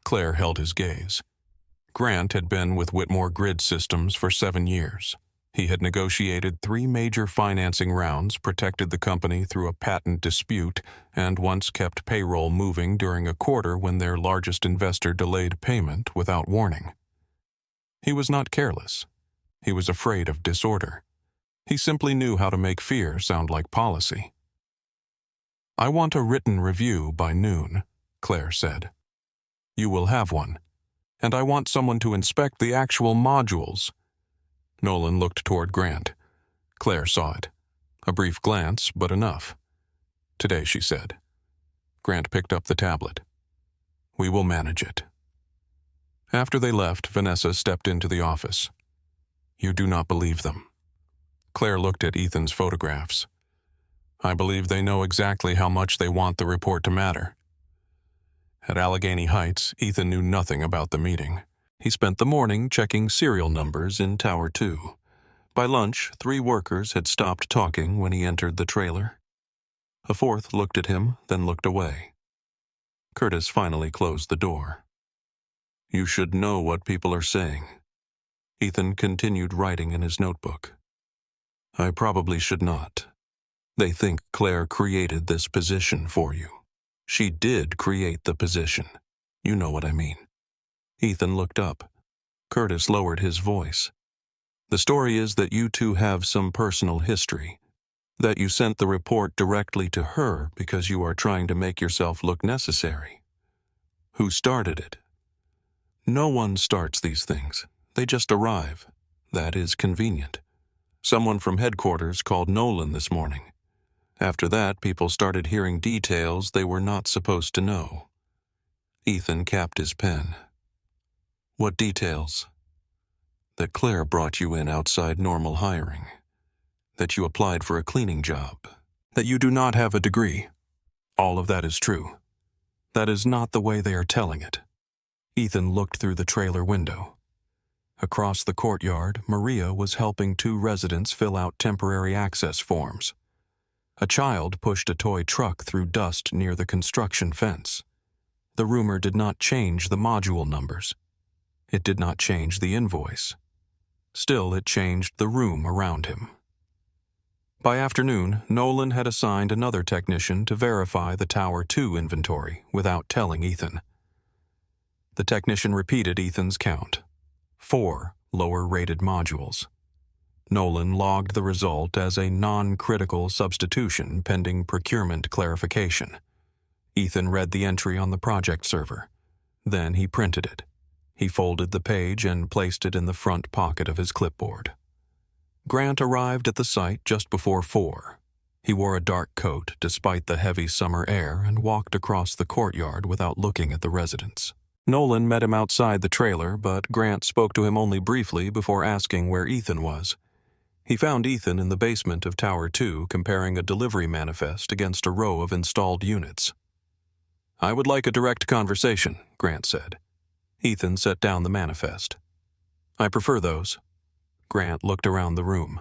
Claire held his gaze. Grant had been with Whitmore Grid Systems for 7 years. He had negotiated 3 major financing rounds, protected the company through a patent dispute, and once kept payroll moving during a quarter when their largest investor delayed payment without warning. He was not careless. He was afraid of disorder. He simply knew how to make fear sound like policy. "I want a written review by noon," Claire said. "You will have one. And I want someone to inspect the actual modules." Nolan looked toward Grant. Claire saw it. A brief glance, but enough. "Today," she said. Grant picked up the tablet. "We will manage it." After they left, Vanessa stepped into the office. "You do not believe them." Claire looked at Ethan's photographs. I believe they know exactly how much they want the report to matter. At Allegheny Heights, Ethan knew nothing about the meeting. He spent the morning checking serial numbers in Tower 2. By lunch, 3 workers had stopped talking when he entered the trailer. A 4th looked at him, then looked away. Curtis finally closed the door. You should know what people are saying. Ethan continued writing in his notebook. I probably should not. They think Claire created this position for you. She did create the position. You know what I mean. Ethan looked up. Curtis lowered his voice. The story is that you two have some personal history. That you sent the report directly to her because you are trying to make yourself look necessary. Who started it? No one starts these things. They just arrive. That is convenient. Someone from headquarters called Nolan this morning. After that, people started hearing details they were not supposed to know. Ethan capped his pen. What details? That Claire brought you in outside normal hiring. That you applied for a cleaning job. That you do not have a degree. All of that is true. That is not the way they are telling it. Ethan looked through the trailer window. Across the courtyard, Maria was helping 2 residents fill out temporary access forms. A child pushed a toy truck through dust near the construction fence. The rumor did not change the module numbers. It did not change the invoice. Still, it changed the room around him. By afternoon, Nolan had assigned another technician to verify the Tower 2 inventory without telling Ethan. The technician repeated Ethan's count. 4 lower-rated modules. Nolan logged the result as a non-critical substitution pending procurement clarification. Ethan read the entry on the project server. Then he printed it. He folded the page and placed it in the front pocket of his clipboard. Grant arrived at the site just before 4. He wore a dark coat despite the heavy summer air and walked across the courtyard without looking at the residents. Nolan met him outside the trailer, but Grant spoke to him only briefly before asking where Ethan was. He found Ethan in the basement of Tower 2 comparing a delivery manifest against a row of installed units. I would like a direct conversation, Grant said. Ethan set down the manifest. I prefer those. Grant looked around the room.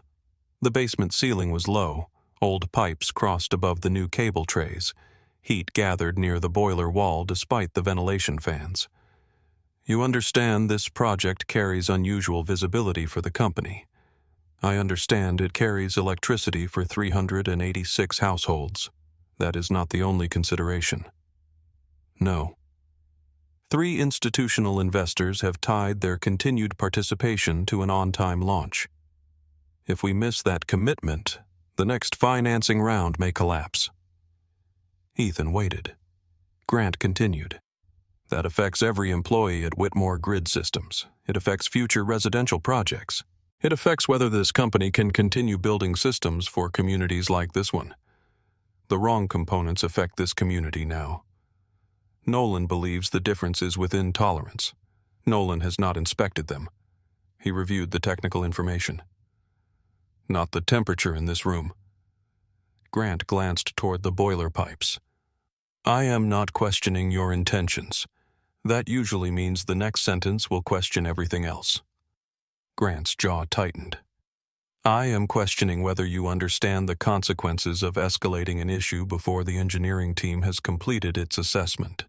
The basement ceiling was low. Old pipes crossed above the new cable trays. Heat gathered near the boiler wall despite the ventilation fans. You understand this project carries unusual visibility for the company. I understand it carries electricity for 386 households. That is not the only consideration. No. 3 institutional investors have tied their continued participation to an on-time launch. If we miss that commitment, the next financing round may collapse. Ethan waited. Grant continued. That affects every employee at Whitmore Grid Systems. It affects future residential projects. It affects whether this company can continue building systems for communities like this one. The wrong components affect this community now. Nolan believes the difference is within tolerance. Nolan has not inspected them. He reviewed the technical information. Not the temperature in this room. Grant glanced toward the boiler pipes. I am not questioning your intentions. That usually means the next sentence will question everything else. Grant's jaw tightened. I am questioning whether you understand the consequences of escalating an issue before the engineering team has completed its assessment.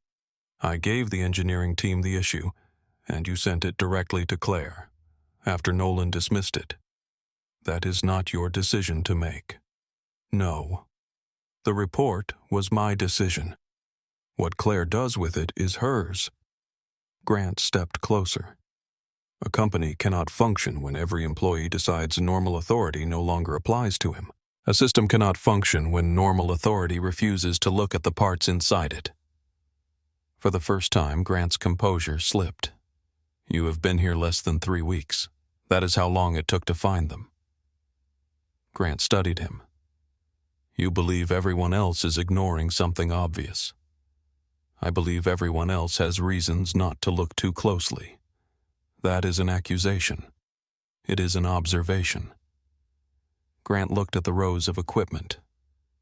I gave the engineering team the issue, and you sent it directly to Claire, after Nolan dismissed it. That is not your decision to make. No. The report was my decision. What Claire does with it is hers. Grant stepped closer. A company cannot function when every employee decides normal authority no longer applies to him. A system cannot function when normal authority refuses to look at the parts inside it. For the first time, Grant's composure slipped. You have been here less than 3 weeks. That is how long it took to find them. Grant studied him. You believe everyone else is ignoring something obvious. I believe everyone else has reasons not to look too closely. That is an accusation. It is an observation. Grant looked at the rows of equipment.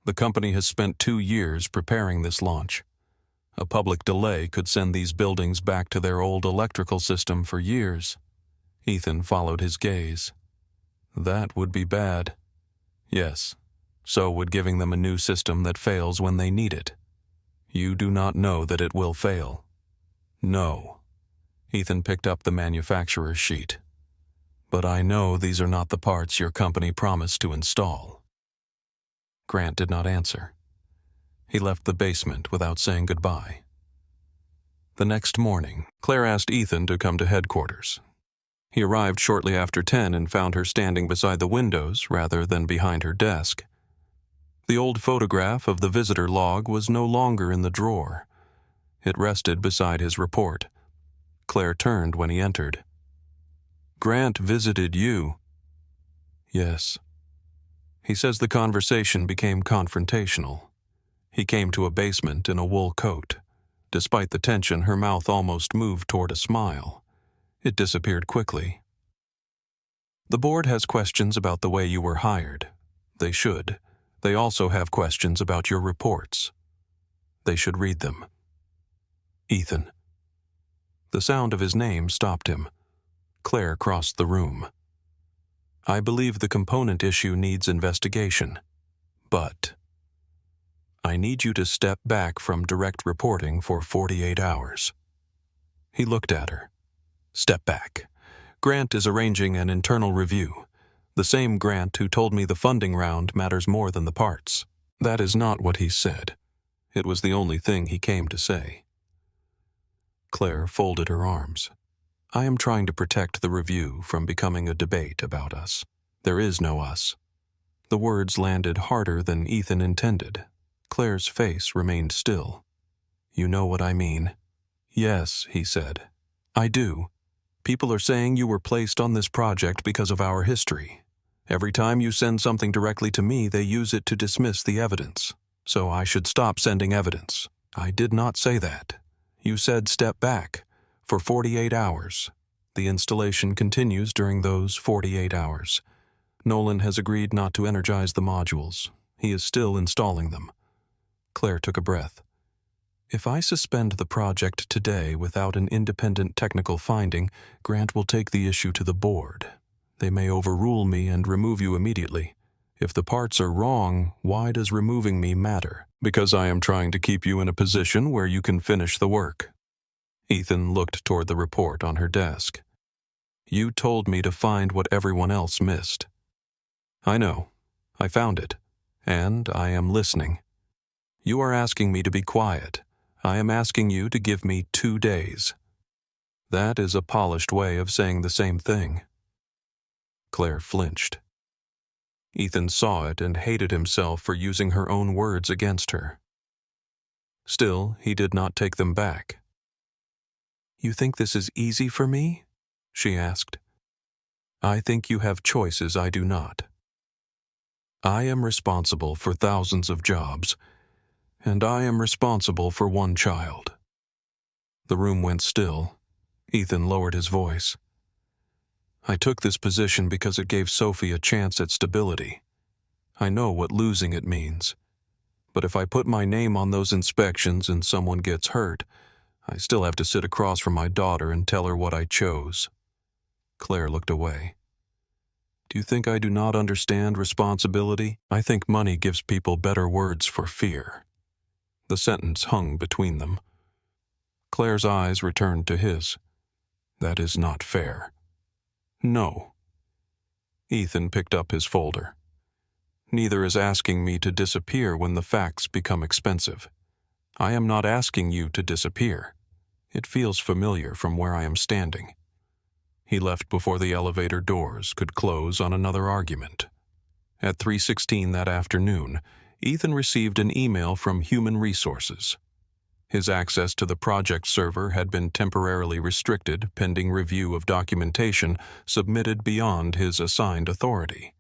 The company has spent 2 years preparing this launch. A public delay could send these buildings back to their old electrical system for years. Ethan followed his gaze. That would be bad. Yes, so would giving them a new system that fails when they need it. You do not know that it will fail. No. Ethan picked up the manufacturer's sheet. But I know these are not the parts your company promised to install. Grant did not answer. He left the basement without saying goodbye. The next morning, Claire asked Ethan to come to headquarters. He arrived shortly after 10 and found her standing beside the windows rather than behind her desk. The old photograph of the visitor log was no longer in the drawer. It rested beside his report. Claire turned when he entered. "Grant visited you." "Yes." He says the conversation became confrontational. He came to a basement in a wool coat. Despite the tension, her mouth almost moved toward a smile. It disappeared quickly. "The board has questions about the way you were hired. They should. They also have questions about your reports. They should read them." "Ethan." The sound of his name stopped him. Claire crossed the room. "I believe the component issue needs investigation, but I need you to step back from direct reporting for 48 hours. He looked at her. "Step back. Grant is arranging an internal review. The same Grant who told me the funding round matters more than the parts." That is not what he said. It was the only thing he came to say. Claire folded her arms. "I am trying to protect the review from becoming a debate about us. There is no us." The words landed harder than Ethan intended. Claire's face remained still. "You know what I mean." "Yes," he said. "I do. People are saying you were placed on this project because of our history. Every time you send something directly to me, they use it to dismiss the evidence. So I should stop sending evidence. I did not say that. You said step back for 48 hours. The installation continues during those 48 hours. Nolan has agreed not to energize the modules. He is still installing them." Claire took a breath. "If I suspend the project today without an independent technical finding, Grant will take the issue to the board. They may overrule me and remove you immediately. If the parts are wrong, why does removing me matter? Because I am trying to keep you in a position where you can finish the work." Ethan looked toward the report on her desk. "You told me to find what everyone else missed." "I know. I found it. And I am listening. You are asking me to be quiet. I am asking you to give me 2 days. That is a polished way of saying the same thing." Claire flinched. Ethan saw it and hated himself for using her own words against her. Still, he did not take them back. "You think this is easy for me?" she asked. "I think you have choices I do not. I am responsible for thousands of jobs, and I am responsible for one child." The room went still. Ethan lowered his voice. "I took this position because it gave Sophie a chance at stability. I know what losing it means. But if I put my name on those inspections and someone gets hurt, I still have to sit across from my daughter and tell her what I chose." Claire looked away. "Do you think I do not understand responsibility? I think money gives people better words for fear." The sentence hung between them. Claire's eyes returned to his. "That is not fair." "No." Ethan picked up his folder. "Neither is asking me to disappear when the facts become expensive. I am not asking you to disappear. It feels familiar from where I am standing." He left before the elevator doors could close on another argument. At 3:16 that afternoon, Ethan received an email from Human Resources. His access to the project server had been temporarily restricted pending review of documentation submitted beyond his assigned authority.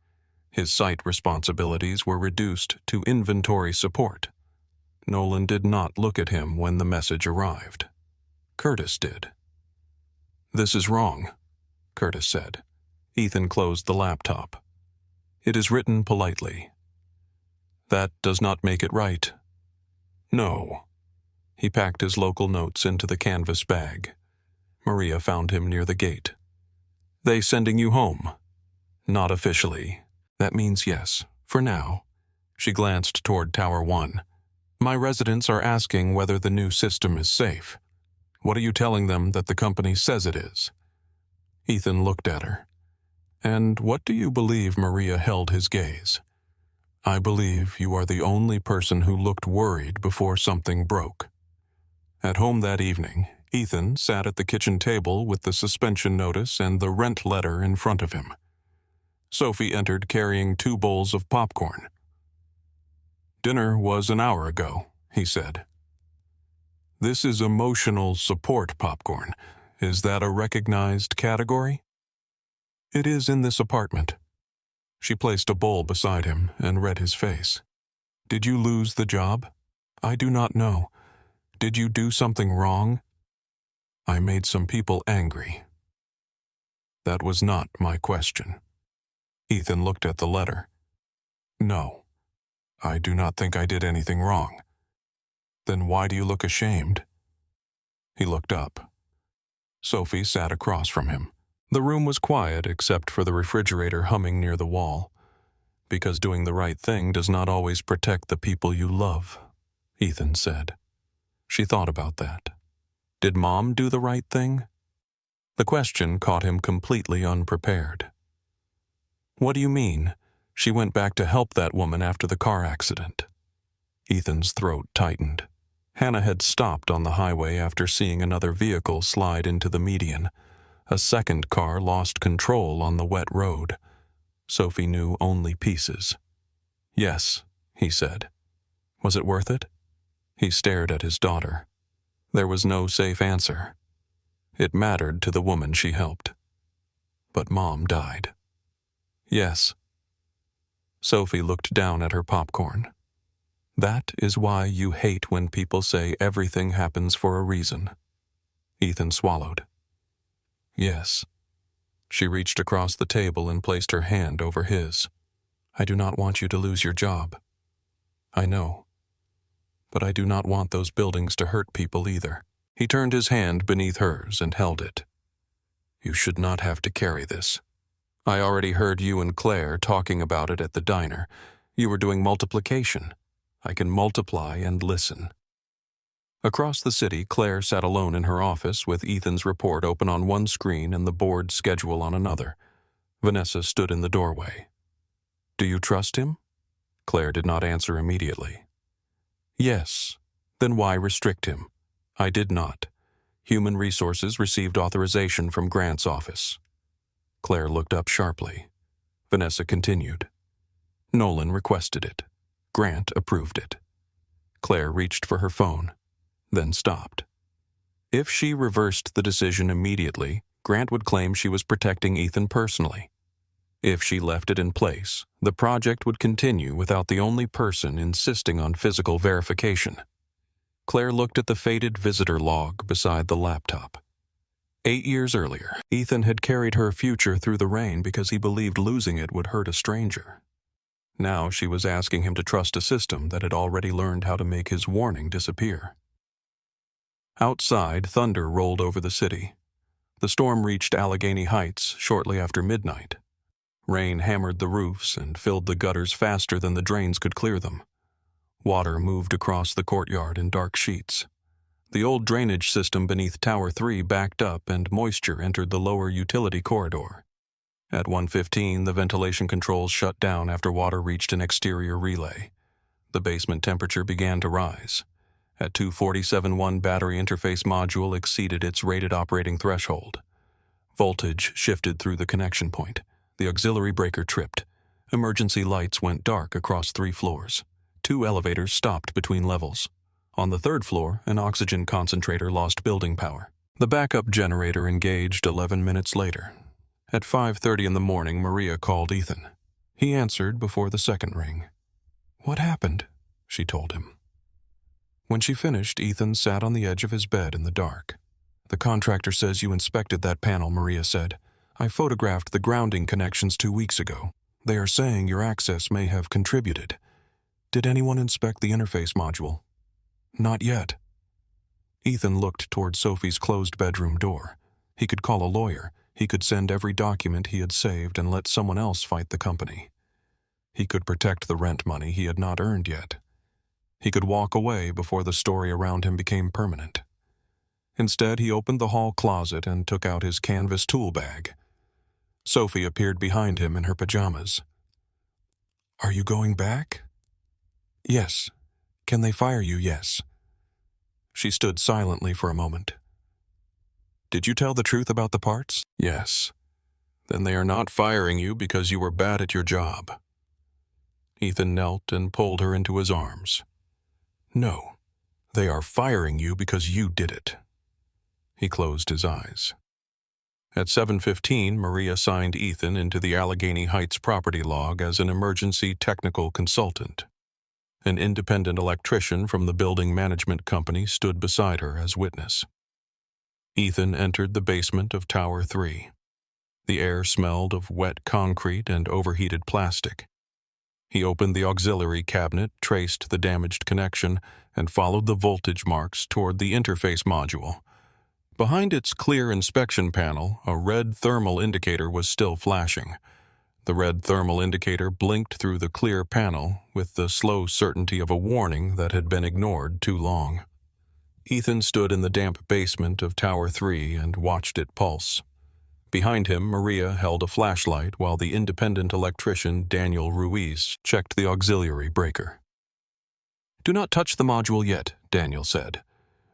His site responsibilities were reduced to inventory support. Nolan did not look at him when the message arrived. Curtis did. "This is wrong," Curtis said. Ethan closed the laptop. It is written politely. That does not make it right. No. He packed his local notes into the canvas bag. Maria found him near the gate. They sending you home? Not officially. That means yes, for now. She glanced toward Tower 1. My residents are asking whether the new system is safe. What are you telling them that the company says it is? Ethan looked at her. And what do you believe? Maria held his gaze. I believe you are the only person who looked worried before something broke. At home that evening, Ethan sat at the kitchen table with the suspension notice and the rent letter in front of him. Sophie entered carrying 2 bowls of popcorn. Dinner was an hour ago, he said. This is emotional support popcorn. Is that a recognized category? It is in this apartment. She placed a bowl beside him and read his face. Did you lose the job? I do not know. Did you do something wrong? I made some people angry. That was not my question. Ethan looked at the letter. No, I do not think I did anything wrong. Then why do you look ashamed? He looked up. Sophie sat across from him. The room was quiet except for the refrigerator humming near the wall. Because doing the right thing does not always protect the people you love, Ethan said. She thought about that. Did Mom do the right thing? The question caught him completely unprepared. What do you mean? She went back to help that woman after the car accident. Ethan's throat tightened. Hannah had stopped on the highway after seeing another vehicle slide into the median. A second car lost control on the wet road. Sophie knew only pieces. Yes, he said. Was it worth it? He stared at his daughter. There was no safe answer. It mattered to the woman she helped. But Mom died. Yes. Sophie looked down at her popcorn. That is why you hate when people say everything happens for a reason. Ethan swallowed. Yes. She reached across the table and placed her hand over his. I do not want you to lose your job. I know. But I do not want those buildings to hurt people either. He turned his hand beneath hers and held it. You should not have to carry this. I already heard you and Claire talking about it at the diner. You were doing multiplication. I can multiply and listen. Across the city, Claire sat alone in her office with Ethan's report open on one screen and the board schedule on another. Vanessa stood in the doorway. Do you trust him? Claire did not answer immediately. Yes. Then why restrict him? I did not. Human Resources received authorization from Grant's office. Claire looked up sharply. Vanessa continued. Nolan requested it. Grant approved it. Claire reached for her phone, then stopped. If she reversed the decision immediately, Grant would claim she was protecting Ethan personally. If she left it in place, the project would continue without the only person insisting on physical verification. Claire looked at the faded visitor log beside the laptop. 8 years earlier, Ethan had carried her future through the rain because he believed losing it would hurt a stranger. Now she was asking him to trust a system that had already learned how to make his warning disappear. Outside, thunder rolled over the city. The storm reached Allegheny Heights shortly after midnight. Rain hammered the roofs and filled the gutters faster than the drains could clear them. Water moved across the courtyard in dark sheets. The old drainage system beneath Tower 3 backed up and moisture entered the lower utility corridor. At 1:15, the ventilation controls shut down after water reached an exterior relay. The basement temperature began to rise. At 2:47, one battery interface module exceeded its rated operating threshold. Voltage shifted through the connection point. The auxiliary breaker tripped. Emergency lights went dark across 3 floors. 2 elevators stopped between levels. On the 3rd floor, an oxygen concentrator lost building power. The backup generator engaged 11 minutes later. At 5:30 in the morning, Maria called Ethan. He answered before the second ring. What happened? She told him. When she finished, Ethan sat on the edge of his bed in the dark. The contractor says you inspected that panel, Maria said. I photographed the grounding connections 2 weeks ago. They are saying your access may have contributed. Did anyone inspect the interface module? Not yet. Ethan looked toward Sophie's closed bedroom door. He could call a lawyer. He could send every document he had saved and let someone else fight the company. He could protect the rent money he had not earned yet. He could walk away before the story around him became permanent. Instead, he opened the hall closet and took out his canvas tool bag. Sophie appeared behind him in her pajamas. Are you going back? Yes. Can they fire you? Yes. She stood silently for a moment. Did you tell the truth about the parts? Yes. Then they are not firing you because you were bad at your job. Ethan knelt and pulled her into his arms. No, they are firing you because you did it. He closed his eyes. At 7:15, Maria signed Ethan into the Allegheny Heights property log as an emergency technical consultant. An independent electrician from the building management company stood beside her as witness. Ethan entered the basement of Tower 3. The air smelled of wet concrete and overheated plastic. He opened the auxiliary cabinet, traced the damaged connection, and followed the voltage marks toward the interface module. Behind its clear inspection panel, a red thermal indicator was still flashing. The red thermal indicator blinked through the clear panel with the slow certainty of a warning that had been ignored too long. Ethan stood in the damp basement of Tower 3 and watched it pulse. Behind him, Maria held a flashlight while the independent electrician Daniel Ruiz checked the auxiliary breaker. Do not touch the module yet, Daniel said.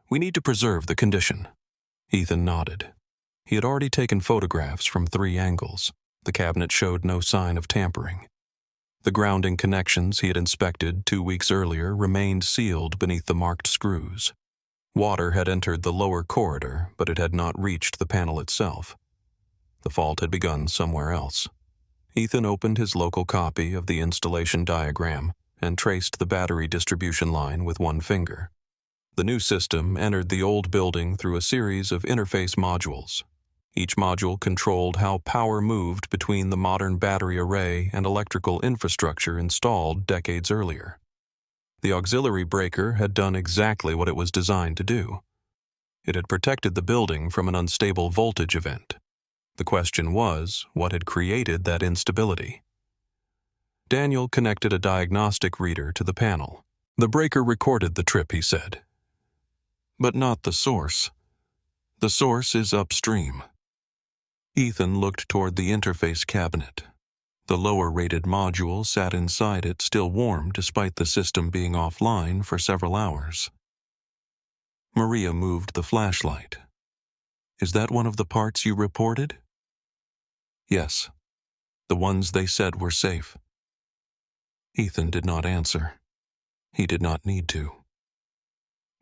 We need to preserve the condition. Ethan nodded. He had already taken photographs from 3 angles. The cabinet showed no sign of tampering. The grounding connections he had inspected 2 weeks earlier remained sealed beneath the marked screws. Water had entered the lower corridor, but it had not reached the panel itself. The fault had begun somewhere else. Ethan opened his local copy of the installation diagram and traced the battery distribution line with one finger. The new system entered the old building through a series of interface modules. Each module controlled how power moved between the modern battery array and electrical infrastructure installed decades earlier. The auxiliary breaker had done exactly what it was designed to do. It had protected the building from an unstable voltage event. The question was, what had created that instability? Daniel connected a diagnostic reader to the panel. The breaker recorded the trip, he said. But not the source. The source is upstream. Ethan looked toward the interface cabinet. The lower-rated module sat inside it, still warm despite the system being offline for several hours. Maria moved the flashlight. Is that one of the parts you reported? Yes. The ones they said were safe. Ethan did not answer. He did not need to.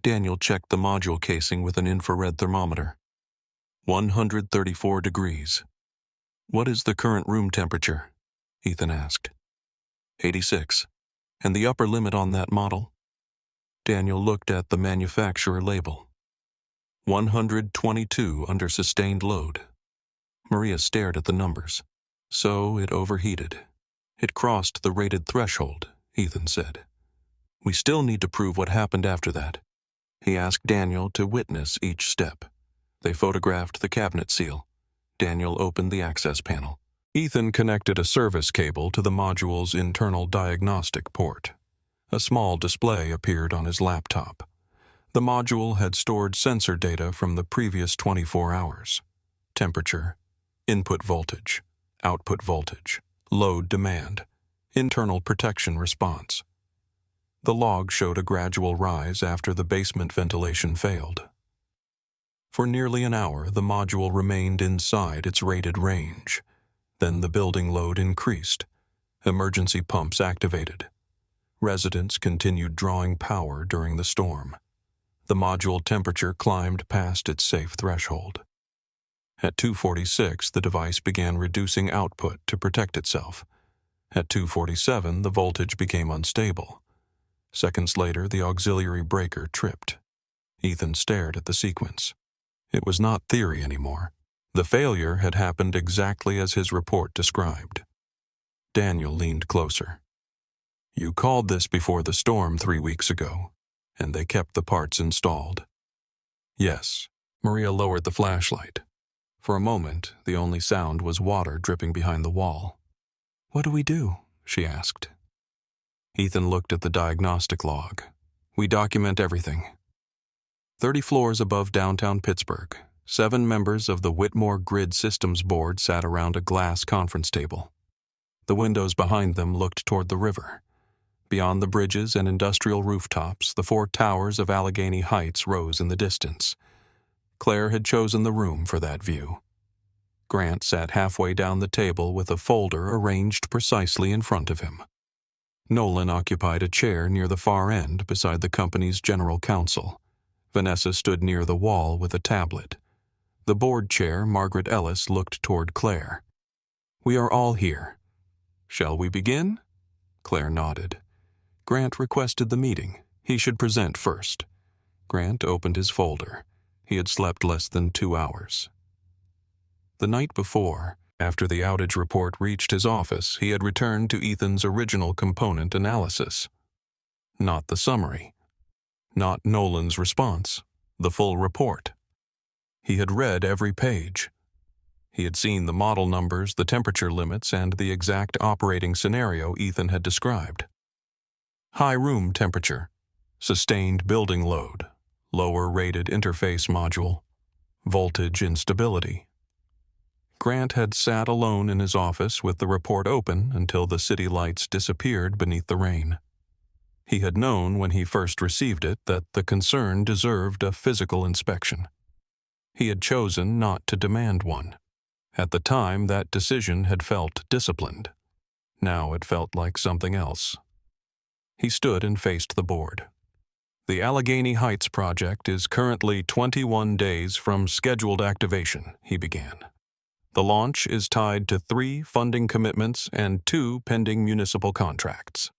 Daniel checked the module casing with an infrared thermometer. 134 degrees. What is the current room temperature? Ethan asked. 86. And the upper limit on that model? Daniel looked at the manufacturer label. 122 under sustained load. Maria stared at the numbers. So it overheated. It crossed the rated threshold, Ethan said. We still need to prove what happened after that. He asked Daniel to witness each step. They photographed the cabinet seal. Daniel opened the access panel. Ethan connected a service cable to the module's internal diagnostic port. A small display appeared on his laptop. The module had stored sensor data from the previous 24 hours. Temperature, input voltage, output voltage, load demand, internal protection response. The log showed a gradual rise after the basement ventilation failed. For nearly an hour, the module remained inside its rated range. Then the building load increased. Emergency pumps activated. Residents continued drawing power during the storm. The module temperature climbed past its safe threshold. At 2:46, the device began reducing output to protect itself. At 2:47, the voltage became unstable. Seconds later, the auxiliary breaker tripped. Ethan stared at the sequence. It was not theory anymore. The failure had happened exactly as his report described. Daniel leaned closer. You called this before the storm 3 weeks ago, and they kept the parts installed. Yes. Maria lowered the flashlight. For a moment, the only sound was water dripping behind the wall. What do we do? She asked. Ethan looked at the diagnostic log. We document everything. 30 floors above downtown Pittsburgh, 7 members of the Whitmore Grid Systems Board sat around a glass conference table. The windows behind them looked toward the river. Beyond the bridges and industrial rooftops, the 4 towers of Allegheny Heights rose in the distance. Claire had chosen the room for that view. Grant sat halfway down the table with a folder arranged precisely in front of him. Nolan occupied a chair near the far end beside the company's general counsel. Vanessa stood near the wall with a tablet. The board chair, Margaret Ellis, looked toward Claire. We are all here. Shall we begin? Claire nodded. Grant requested the meeting. He should present first. Grant opened his folder. He had slept less than 2 hours. The night before, after the outage report reached his office, he had returned to Ethan's original component analysis. Not the summary. Not Nolan's response. The full report. He had read every page. He had seen the model numbers, the temperature limits, and the exact operating scenario Ethan had described. High room temperature, sustained building load, lower rated interface module, voltage instability. Grant had sat alone in his office with the report open until the city lights disappeared beneath the rain. He had known when he first received it that the concern deserved a physical inspection. He had chosen not to demand one. At the time, that decision had felt disciplined. Now it felt like something else. He stood and faced the board. The Allegheny Heights project is currently 21 days from scheduled activation, he began. The launch is tied to 3 funding commitments and 2 pending municipal contracts.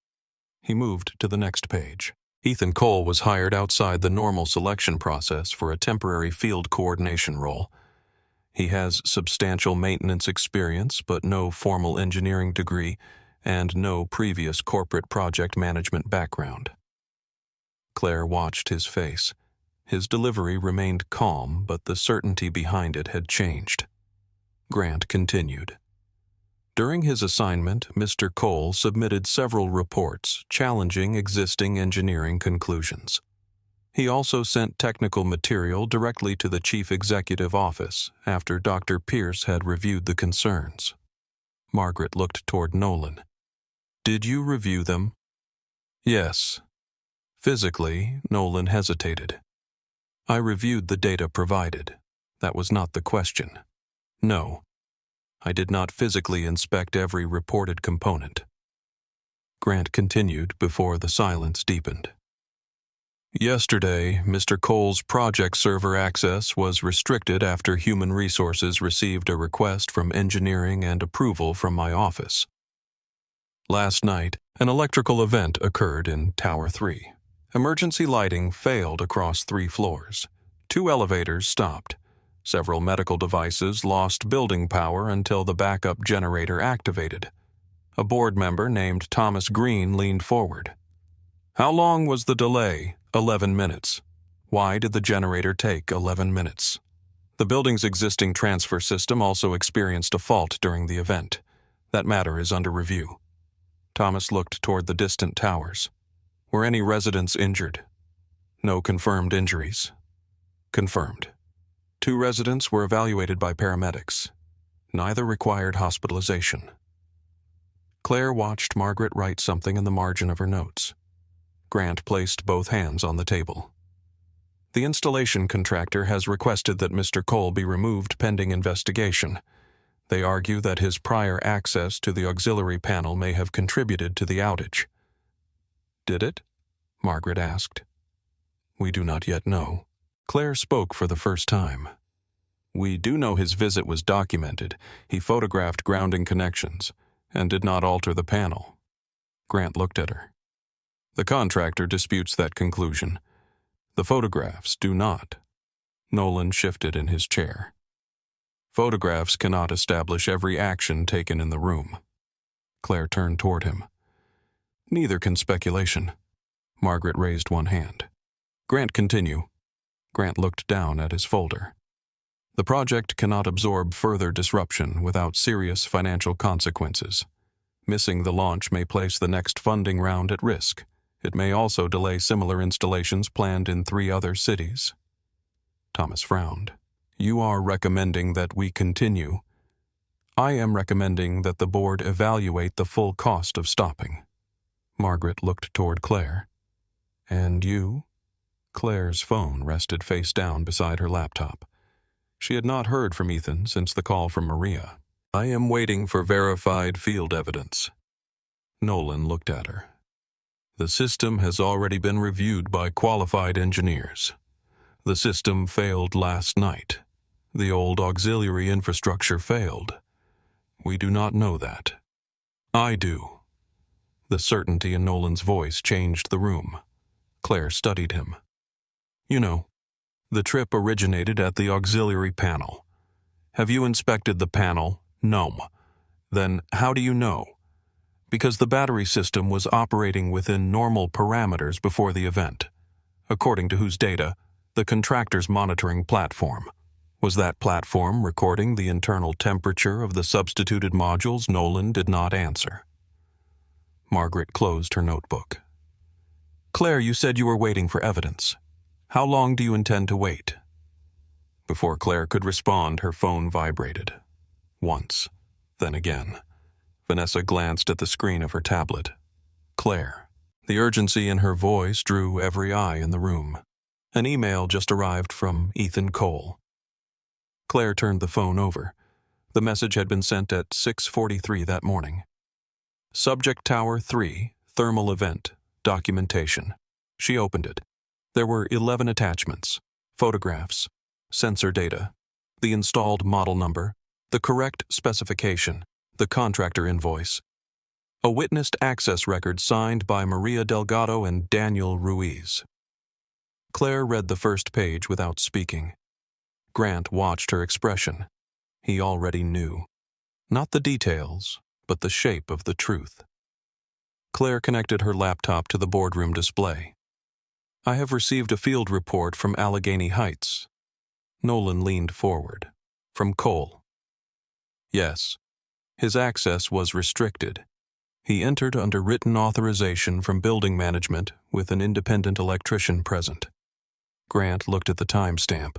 He moved to the next page. Ethan Cole was hired outside the normal selection process for a temporary field coordination role. He has substantial maintenance experience but no formal engineering degree and no previous corporate project management background. Claire watched his face. His delivery remained calm, but the certainty behind it had changed. Grant continued. During his assignment, Mr. Cole submitted several reports challenging existing engineering conclusions. He also sent technical material directly to the Chief Executive Office after Dr. Pierce had reviewed the concerns. Margaret looked toward Nolan. Did you review them? Yes. Physically, Nolan hesitated. I reviewed the data provided. That was not the question. No. I did not physically inspect every reported component. Grant continued before the silence deepened. Yesterday, Mr. Cole's project server access was restricted after Human Resources received a request from engineering and approval from my office. Last night, an electrical event occurred in Tower 3. Emergency lighting failed across 3 floors. 2 elevators stopped. Several medical devices lost building power until the backup generator activated. A board member named Thomas Green leaned forward. How long was the delay? 11 minutes. Why did the generator take 11 minutes? The building's existing transfer system also experienced a fault during the event. That matter is under review. Thomas looked toward the distant towers. Were any residents injured? No confirmed injuries. Confirmed. 2 residents were evaluated by paramedics. Neither required hospitalization. Claire watched Margaret write something in the margin of her notes. Grant placed both hands on the table. The installation contractor has requested that Mr. Cole be removed pending investigation. They argue that his prior access to the auxiliary panel may have contributed to the outage. Did it? Margaret asked. We do not yet know. Claire spoke for the first time. We do know his visit was documented. He photographed grounding connections and did not alter the panel. Grant looked at her. The contractor disputes that conclusion. The photographs do not. Nolan shifted in his chair. Photographs cannot establish every action taken in the room. Claire turned toward him. Neither can speculation. Margaret raised one hand. Grant, continue. Grant looked down at his folder. The project cannot absorb further disruption without serious financial consequences. Missing the launch may place the next funding round at risk. It may also delay similar installations planned in 3 other cities. Thomas frowned. You are recommending that we continue. I am recommending that the board evaluate the full cost of stopping. Margaret looked toward Claire. And you? Claire's phone rested face down beside her laptop. She had not heard from Ethan since the call from Maria. I am waiting for verified field evidence. Nolan looked at her. The system has already been reviewed by qualified engineers. The system failed last night. The old auxiliary infrastructure failed. We do not know that. I do. The certainty in Nolan's voice changed the room. Claire studied him. You know, the trip originated at the auxiliary panel. Have you inspected the panel? No. Then how do you know? Because the battery system was operating within normal parameters before the event. According to whose data? The contractor's monitoring platform. Was that platform recording the internal temperature of the substituted modules? Nolan did not answer. Margaret closed her notebook. Claire, you said you were waiting for evidence. How long do you intend to wait? Before Claire could respond, her phone vibrated. Once, then again. Vanessa glanced at the screen of her tablet. Claire. The urgency in her voice drew every eye in the room. An email just arrived from Ethan Cole. Claire turned the phone over. The message had been sent at 6:43 that morning. Subject Tower 3, Thermal Event, Documentation. She opened it. There were 11 attachments, photographs, sensor data, the installed model number, the correct specification, the contractor invoice, a witnessed access record signed by Maria Delgado and Daniel Ruiz. Claire read the first page without speaking. Grant watched her expression. He already knew. Not the details, but the shape of the truth. Claire connected her laptop to the boardroom display. I have received a field report from Allegheny Heights. Nolan leaned forward. From Cole. Yes. His access was restricted. He entered under written authorization from building management with an independent electrician present. Grant looked at the timestamp.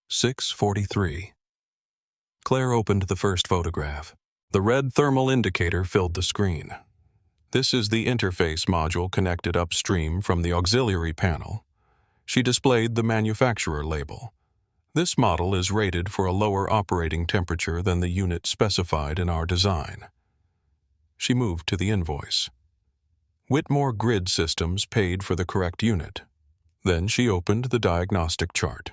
6:43. Claire opened the first photograph. The red thermal indicator filled the screen. This is the interface module connected upstream from the auxiliary panel. She displayed the manufacturer label. This model is rated for a lower operating temperature than the unit specified in our design. She moved to the invoice. Whitmore Grid Systems paid for the correct unit. Then she opened the diagnostic chart.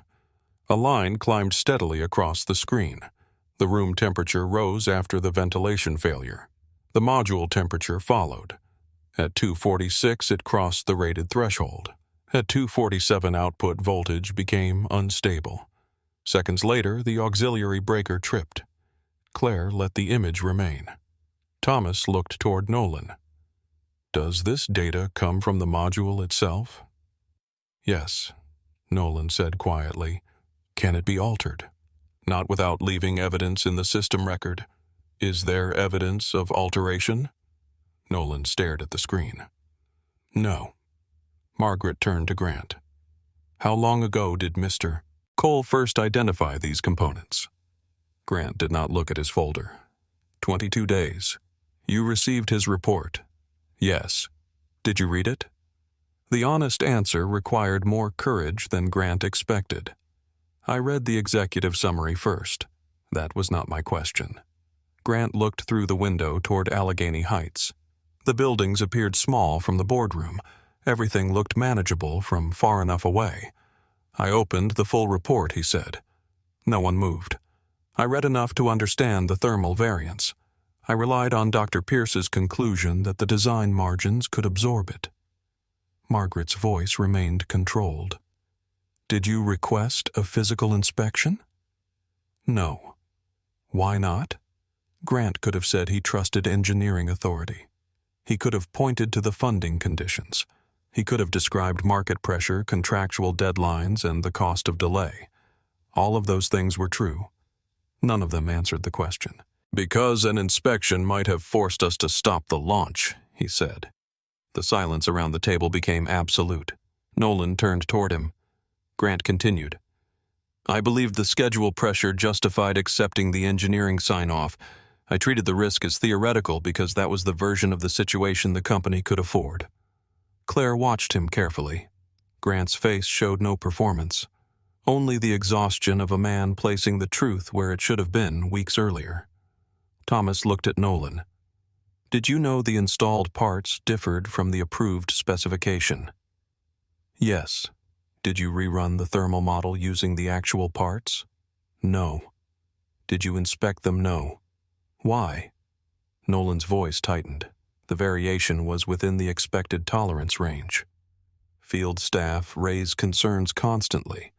A line climbed steadily across the screen. The room temperature rose after the ventilation failure. The module temperature followed. At 246, it crossed the rated threshold. At 247, output voltage became unstable. Seconds later, the auxiliary breaker tripped. Claire let the image remain. Thomas looked toward Nolan. Does this data come from the module itself? Yes, Nolan said quietly. Can it be altered? Not without leaving evidence in the system record. Is there evidence of alteration? Nolan stared at the screen. No. Margaret turned to Grant. How long ago did Mr. Cole first identify these components? Grant did not look at his folder. 22 days. You received his report. Yes. Did you read it? The honest answer required more courage than Grant expected. I read the executive summary first. That was not my question. Grant looked through the window toward Allegheny Heights. The buildings appeared small from the boardroom. Everything looked manageable from far enough away. I opened the full report, he said. No one moved. I read enough to understand the thermal variance. I relied on Dr. Pierce's conclusion that the design margins could absorb it. Margaret's voice remained controlled. Did you request a physical inspection? No. Why not? Grant could have said he trusted engineering authority. He could have pointed to the funding conditions. He could have described market pressure, contractual deadlines, and the cost of delay. All of those things were true. None of them answered the question. "Because an inspection might have forced us to stop the launch," he said. The silence around the table became absolute. Nolan turned toward him. Grant continued. "I believed the schedule pressure justified accepting the engineering sign-off. I treated the risk as theoretical because that was the version of the situation the company could afford." Claire watched him carefully. Grant's face showed no performance, only the exhaustion of a man placing the truth where it should have been weeks earlier. Thomas looked at Nolan. "Did you know the installed parts differed from the approved specification?" "Yes." "Did you rerun the thermal model using the actual parts?" "No." "Did you inspect them?" "No." "Why?" Nolan's voice tightened. The variation was within the expected tolerance range. Field staff raised concerns constantly.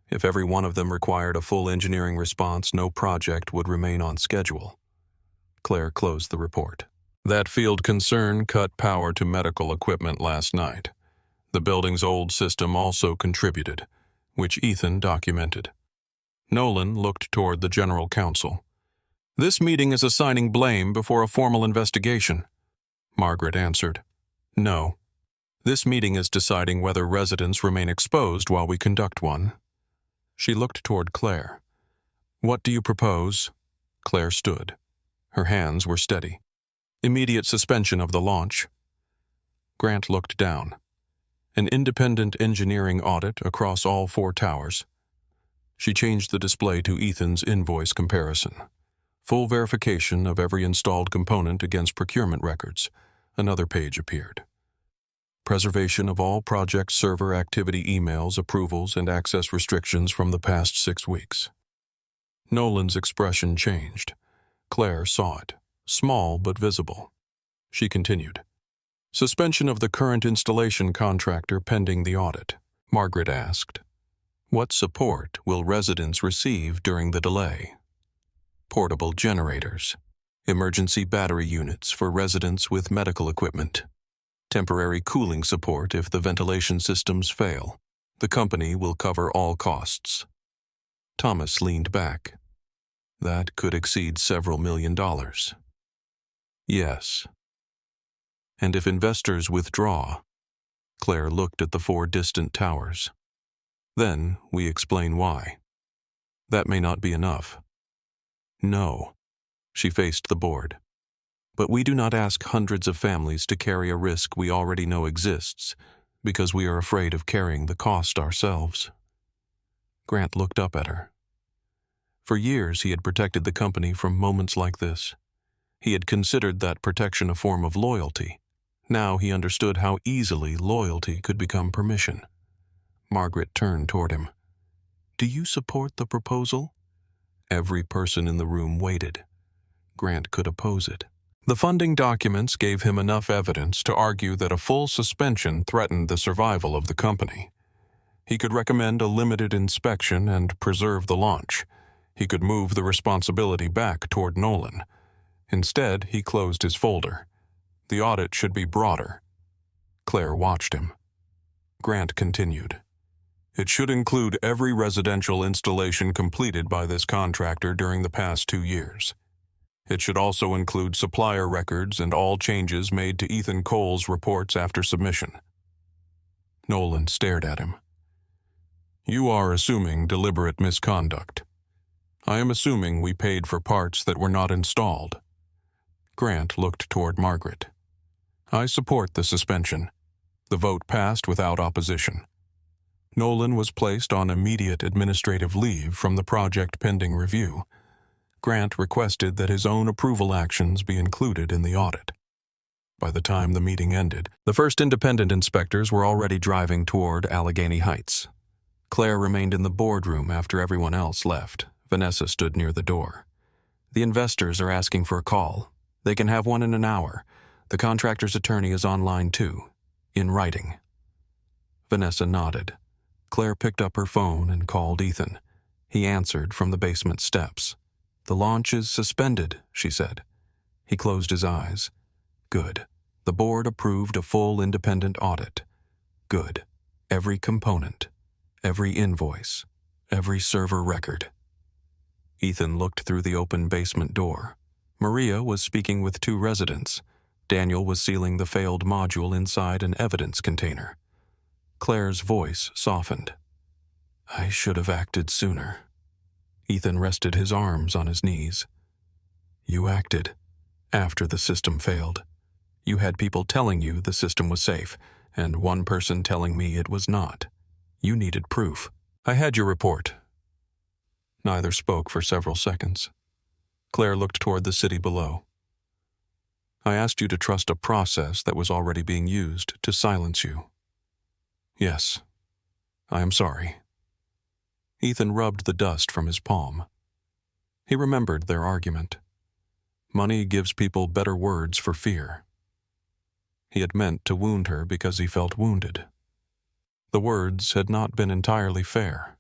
If every one of them required a full engineering response, no project would remain on schedule. Claire closed the report. "That field concern cut power to medical equipment last night. The building's old system also contributed, which Ethan documented." Nolan looked toward the general counsel. "This meeting is assigning blame before a formal investigation." Margaret answered. "No. This meeting is deciding whether residents remain exposed while we conduct one." She looked toward Claire. "What do you propose?" Claire stood. Her hands were steady. "Immediate suspension of the launch." Grant looked down. "An independent engineering audit across all 4 towers." She changed the display to Ethan's invoice comparison. Full verification of every installed component against procurement records. Another page appeared. Preservation of all project server activity emails, approvals, and access restrictions from the past 6 weeks. Nolan's expression changed. Claire saw it, small but visible. She continued. "Suspension of the current installation contractor pending the audit." Margaret asked, "What support will residents receive during the delay?" "Portable generators, emergency battery units for residents with medical equipment, temporary cooling support if the ventilation systems fail. The company will cover all costs." Thomas leaned back. "That could exceed several $1,000,000. "Yes." "And if investors withdraw?" Claire looked at the 4 distant towers. "Then we explain why. That may not be enough." "No." She faced the board. "But we do not ask hundreds of families to carry a risk we already know exists, because we are afraid of carrying the cost ourselves." Grant looked up at her. For years he had protected the company from moments like this. He had considered that protection a form of loyalty. Now he understood how easily loyalty could become permission. Margaret turned toward him. "Do you support the proposal?" Every person in the room waited. Grant could oppose it. The funding documents gave him enough evidence to argue that a full suspension threatened the survival of the company. He could recommend a limited inspection and preserve the launch. He could move the responsibility back toward Nolan. Instead, he closed his folder. The audit should be broader. Claire watched him. Grant continued. "It should include every residential installation completed by this contractor during the past 2 years. It should also include supplier records and all changes made to Ethan Cole's reports after submission." Nolan stared at him. "You are assuming deliberate misconduct. I am assuming we paid for parts that were not installed." Grant looked toward Margaret. "I support the suspension." The vote passed without opposition. Nolan was placed on immediate administrative leave from the project pending review. Grant requested that his own approval actions be included in the audit. By the time the meeting ended, the first independent inspectors were already driving toward Allegheny Heights. Claire remained in the boardroom after everyone else left. Vanessa stood near the door. "The investors are asking for a call. They can have one in an hour. The contractor's attorney is online too, in writing." Vanessa nodded. Claire picked up her phone and called Ethan. He answered from the basement steps. "The launch is suspended," she said. He closed his eyes. Good. The board approved a full independent audit. Good. Every component, every invoice, every server record. Ethan looked through the open basement door. Maria was speaking with 2 residents. Daniel was sealing the failed module inside an evidence container. Claire's voice softened. "I should have acted sooner." Ethan rested his arms on his knees. "You acted after the system failed. You had people telling you the system was safe, and one person telling me it was not. You needed proof. I had your report." Neither spoke for several seconds. Claire looked toward the city below. "I asked you to trust a process that was already being used to silence you." "Yes, I am sorry." Ethan rubbed the dust from his palm. He remembered their argument. Money gives people better words for fear. He had meant to wound her because he felt wounded. The words had not been entirely fair.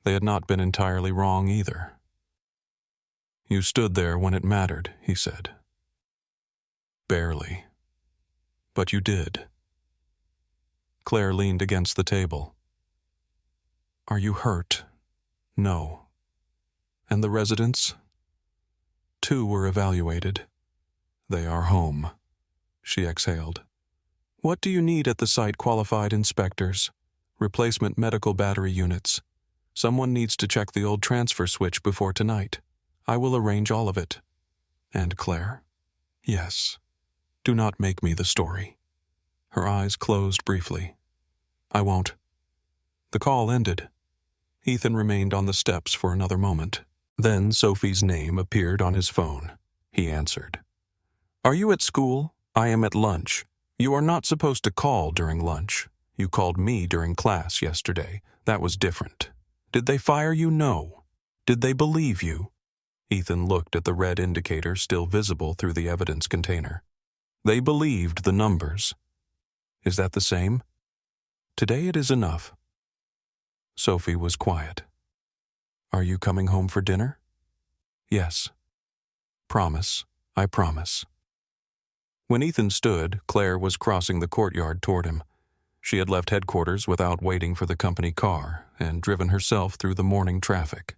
They had not been entirely wrong either. "You stood there when it mattered," he said. "Barely. But you did." Claire leaned against the table. "Are you hurt?" "No." "And the residents?" "2 were evaluated. They are home." She exhaled. "What do you need at the site? Qualified inspectors, replacement medical battery units. Someone needs to check the old transfer switch before tonight. I will arrange all of it." "And Claire?" "Yes. Do not make me the story." Her eyes closed briefly. "I won't." The call ended. Ethan remained on the steps for another moment. Then Sophie's name appeared on his phone. He answered. "Are you at school? I am at lunch. You are not supposed to call during lunch. You called me during class yesterday. That was different. Did they fire you? No. Did they believe you?" Ethan looked at the red indicator still visible through the evidence container. "They believed the numbers. Is that the same? Today it is enough." Sophie was quiet. "Are you coming home for dinner?" "Yes." "Promise. I promise." When Ethan stood, Claire was crossing the courtyard toward him. She had left headquarters without waiting for the company car and driven herself through the morning traffic.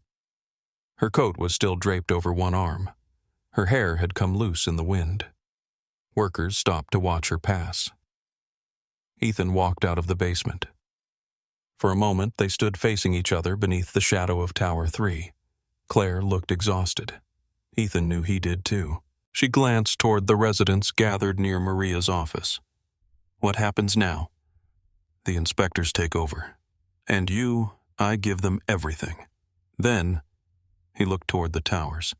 Her coat was still draped over one arm. Her hair had come loose in the wind. Workers stopped to watch her pass. Ethan walked out of the basement. For a moment, they stood facing each other beneath the shadow of Tower 3. Claire looked exhausted. Ethan knew he did too. She glanced toward the residents gathered near Maria's office. "What happens now?" "The inspectors take over. And I give them everything. Then," he looked toward the towers,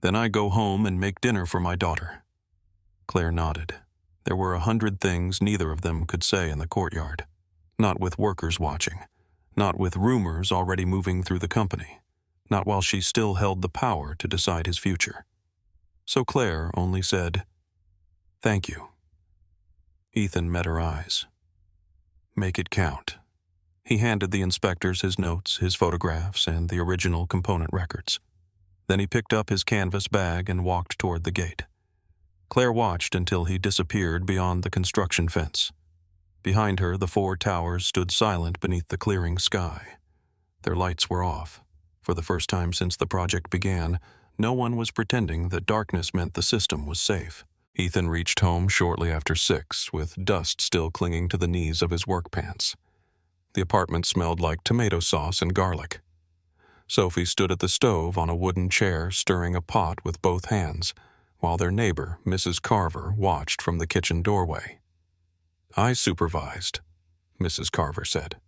"then I go home and make dinner for my daughter." Claire nodded. There were 100 things neither of them could say in the courtyard. Not with workers watching. Not with rumors already moving through the company. Not while she still held the power to decide his future. So Claire only said, "Thank you." Ethan met her eyes. "Make it count." He handed the inspectors his notes, his photographs, and the original component records. Then he picked up his canvas bag and walked toward the gate. Claire watched until he disappeared beyond the construction fence. Behind her, the 4 towers stood silent beneath the clearing sky. Their lights were off. For the first time since the project began, no one was pretending that darkness meant the system was safe. Ethan reached home shortly after 6, with dust still clinging to the knees of his work pants. The apartment smelled like tomato sauce and garlic. Sophie stood at the stove on a wooden chair stirring a pot with both hands, while their neighbor, Mrs. Carver, watched from the kitchen doorway. "I supervised," Mrs. Carver said.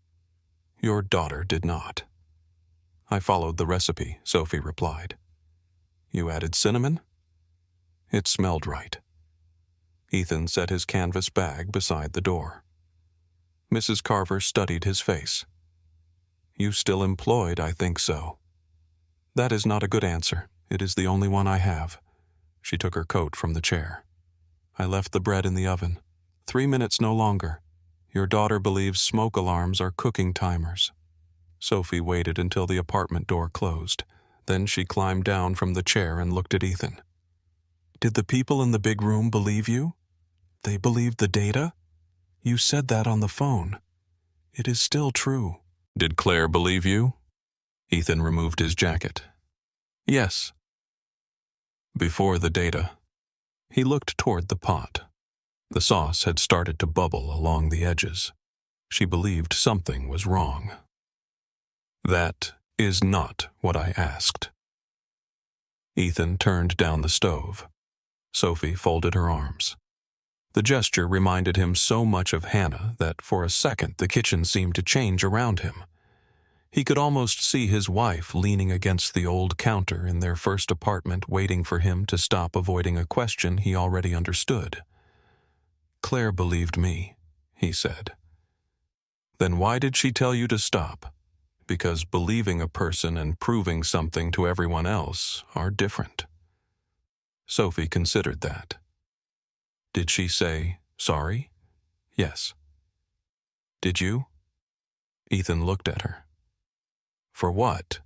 "Your daughter did not." "I followed the recipe," Sophie replied. "You added cinnamon?" It smelled right. Ethan set his canvas bag beside the door. Mrs. Carver studied his face. "You still employed, I think so." "That is not a good answer. It is the only one I have." She took her coat from the chair. "I left the bread in the oven. 3 minutes no longer. Your daughter believes smoke alarms are cooking timers." Sophie waited until the apartment door closed, Then she climbed down from the chair and looked at Ethan. "Did the people in the big room believe you? They believed the data? You said that on the phone. It is still true." "Did Claire believe you?" Ethan removed his jacket. "Yes." Before the data, he looked toward the pot. The sauce had started to bubble along the edges. She believed something was wrong. "That is not what I asked." Ethan turned down the stove. Sophie folded her arms. The gesture reminded him so much of Hannah that for a second the kitchen seemed to change around him. He could almost see his wife leaning against the old counter in their first apartment, waiting for him to stop avoiding a question he already understood. "Claire believed me," he said. "Then why did she tell you to stop?" "Because believing a person and proving something to everyone else are different." Sophie considered that. "Did she say sorry?" "Yes." "Did you?" Ethan looked at her. "For what?"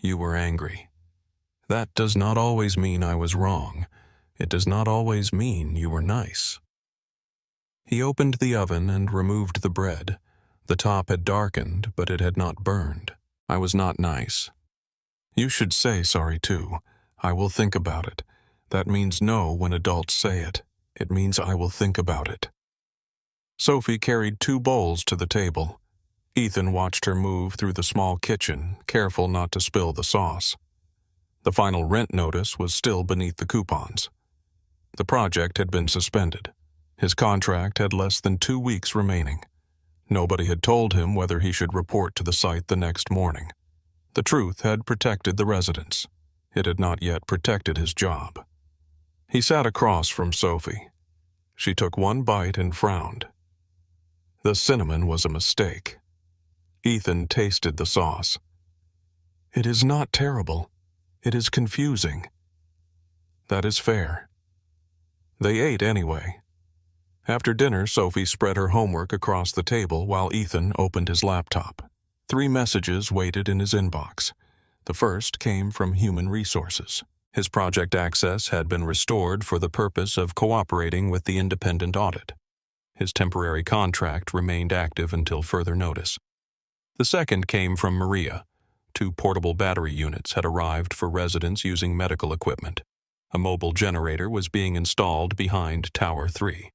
"You were angry. That does not always mean I was wrong. It does not always mean you were nice." He opened the oven and removed the bread. The top had darkened, but it had not burned. "I was not nice." "You should say sorry too. I will think about it. That means no when adults say it. It means I will think about it." Sophie carried 2 bowls to the table. Ethan watched her move through the small kitchen, careful not to spill the sauce. The final rent notice was still beneath the coupons. The project had been suspended. His contract had less than 2 weeks remaining. Nobody had told him whether he should report to the site the next morning. The truth had protected the residents. It had not yet protected his job. He sat across from Sophie. She took one bite and frowned. The cinnamon was a mistake. Ethan tasted the sauce. "It is not terrible. It is confusing." "That is fair." They ate anyway. After dinner, Sophie spread her homework across the table while Ethan opened his laptop. 3 messages waited in his inbox. The first came from Human Resources. His project access had been restored for the purpose of cooperating with the independent audit. His temporary contract remained active until further notice. The second came from Maria. 2 portable battery units had arrived for residents using medical equipment. A mobile generator was being installed behind Tower 3.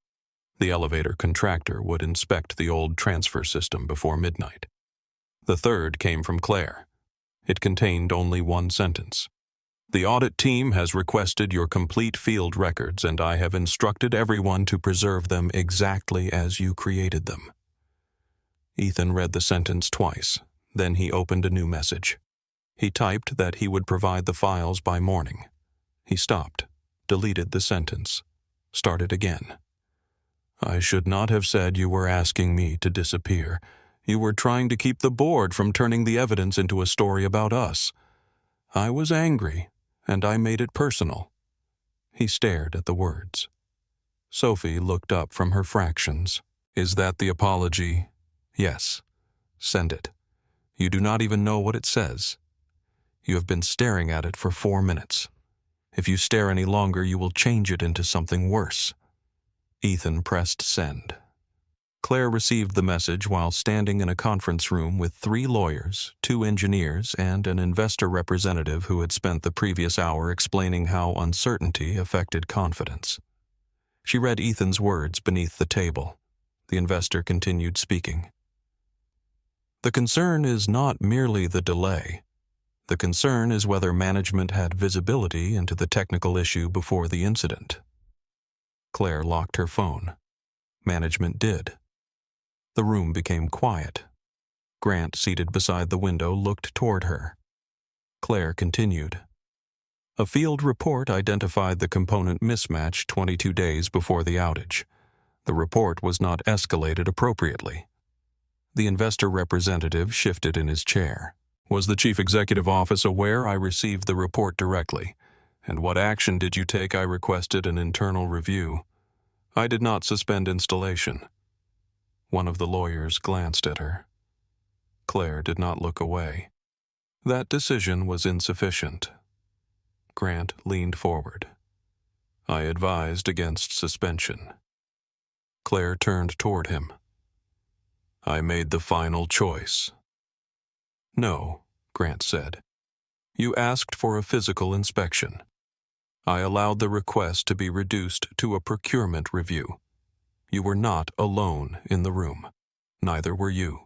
The elevator contractor would inspect the old transfer system before midnight. The third came from Claire. It contained only 1 sentence. "The audit team has requested your complete field records, and I have instructed everyone to preserve them exactly as you created them." Ethan read the sentence twice. Then he opened a new message. He typed that he would provide the files by morning. He stopped, deleted the sentence, started again. "I should not have said you were asking me to disappear. You were trying to keep the board from turning the evidence into a story about us. I was angry, and I made it personal." He stared at the words. Sophie looked up from her fractions. "Is that the apology?" "Yes. Send it. You do not even know what it says. You have been staring at it for 4 minutes. If you stare any longer, you will change it into something worse." Ethan pressed send. Claire received the message while standing in a conference room with 3 lawyers, 2 engineers, and an investor representative who had spent the previous hour explaining how uncertainty affected confidence. She read Ethan's words beneath the table. The investor continued speaking. "The concern is not merely the delay. The concern is whether management had visibility into the technical issue before the incident." Claire locked her phone. Management did. The room became quiet. Grant, seated beside the window, looked toward her. Claire continued. "A field report identified the component mismatch 22 days before the outage. The report was not escalated appropriately." The investor representative shifted in his chair. "Was the Chief Executive Office aware I received the report directly? And what action did you take? I requested an internal review. I did not suspend installation." One of the lawyers glanced at her. Claire did not look away. That decision was insufficient. Grant leaned forward. I advised against suspension. Claire turned toward him. I made the final choice. No, Grant said. You asked for a physical inspection. I allowed the request to be reduced to a procurement review. You were not alone in the room. Neither were you.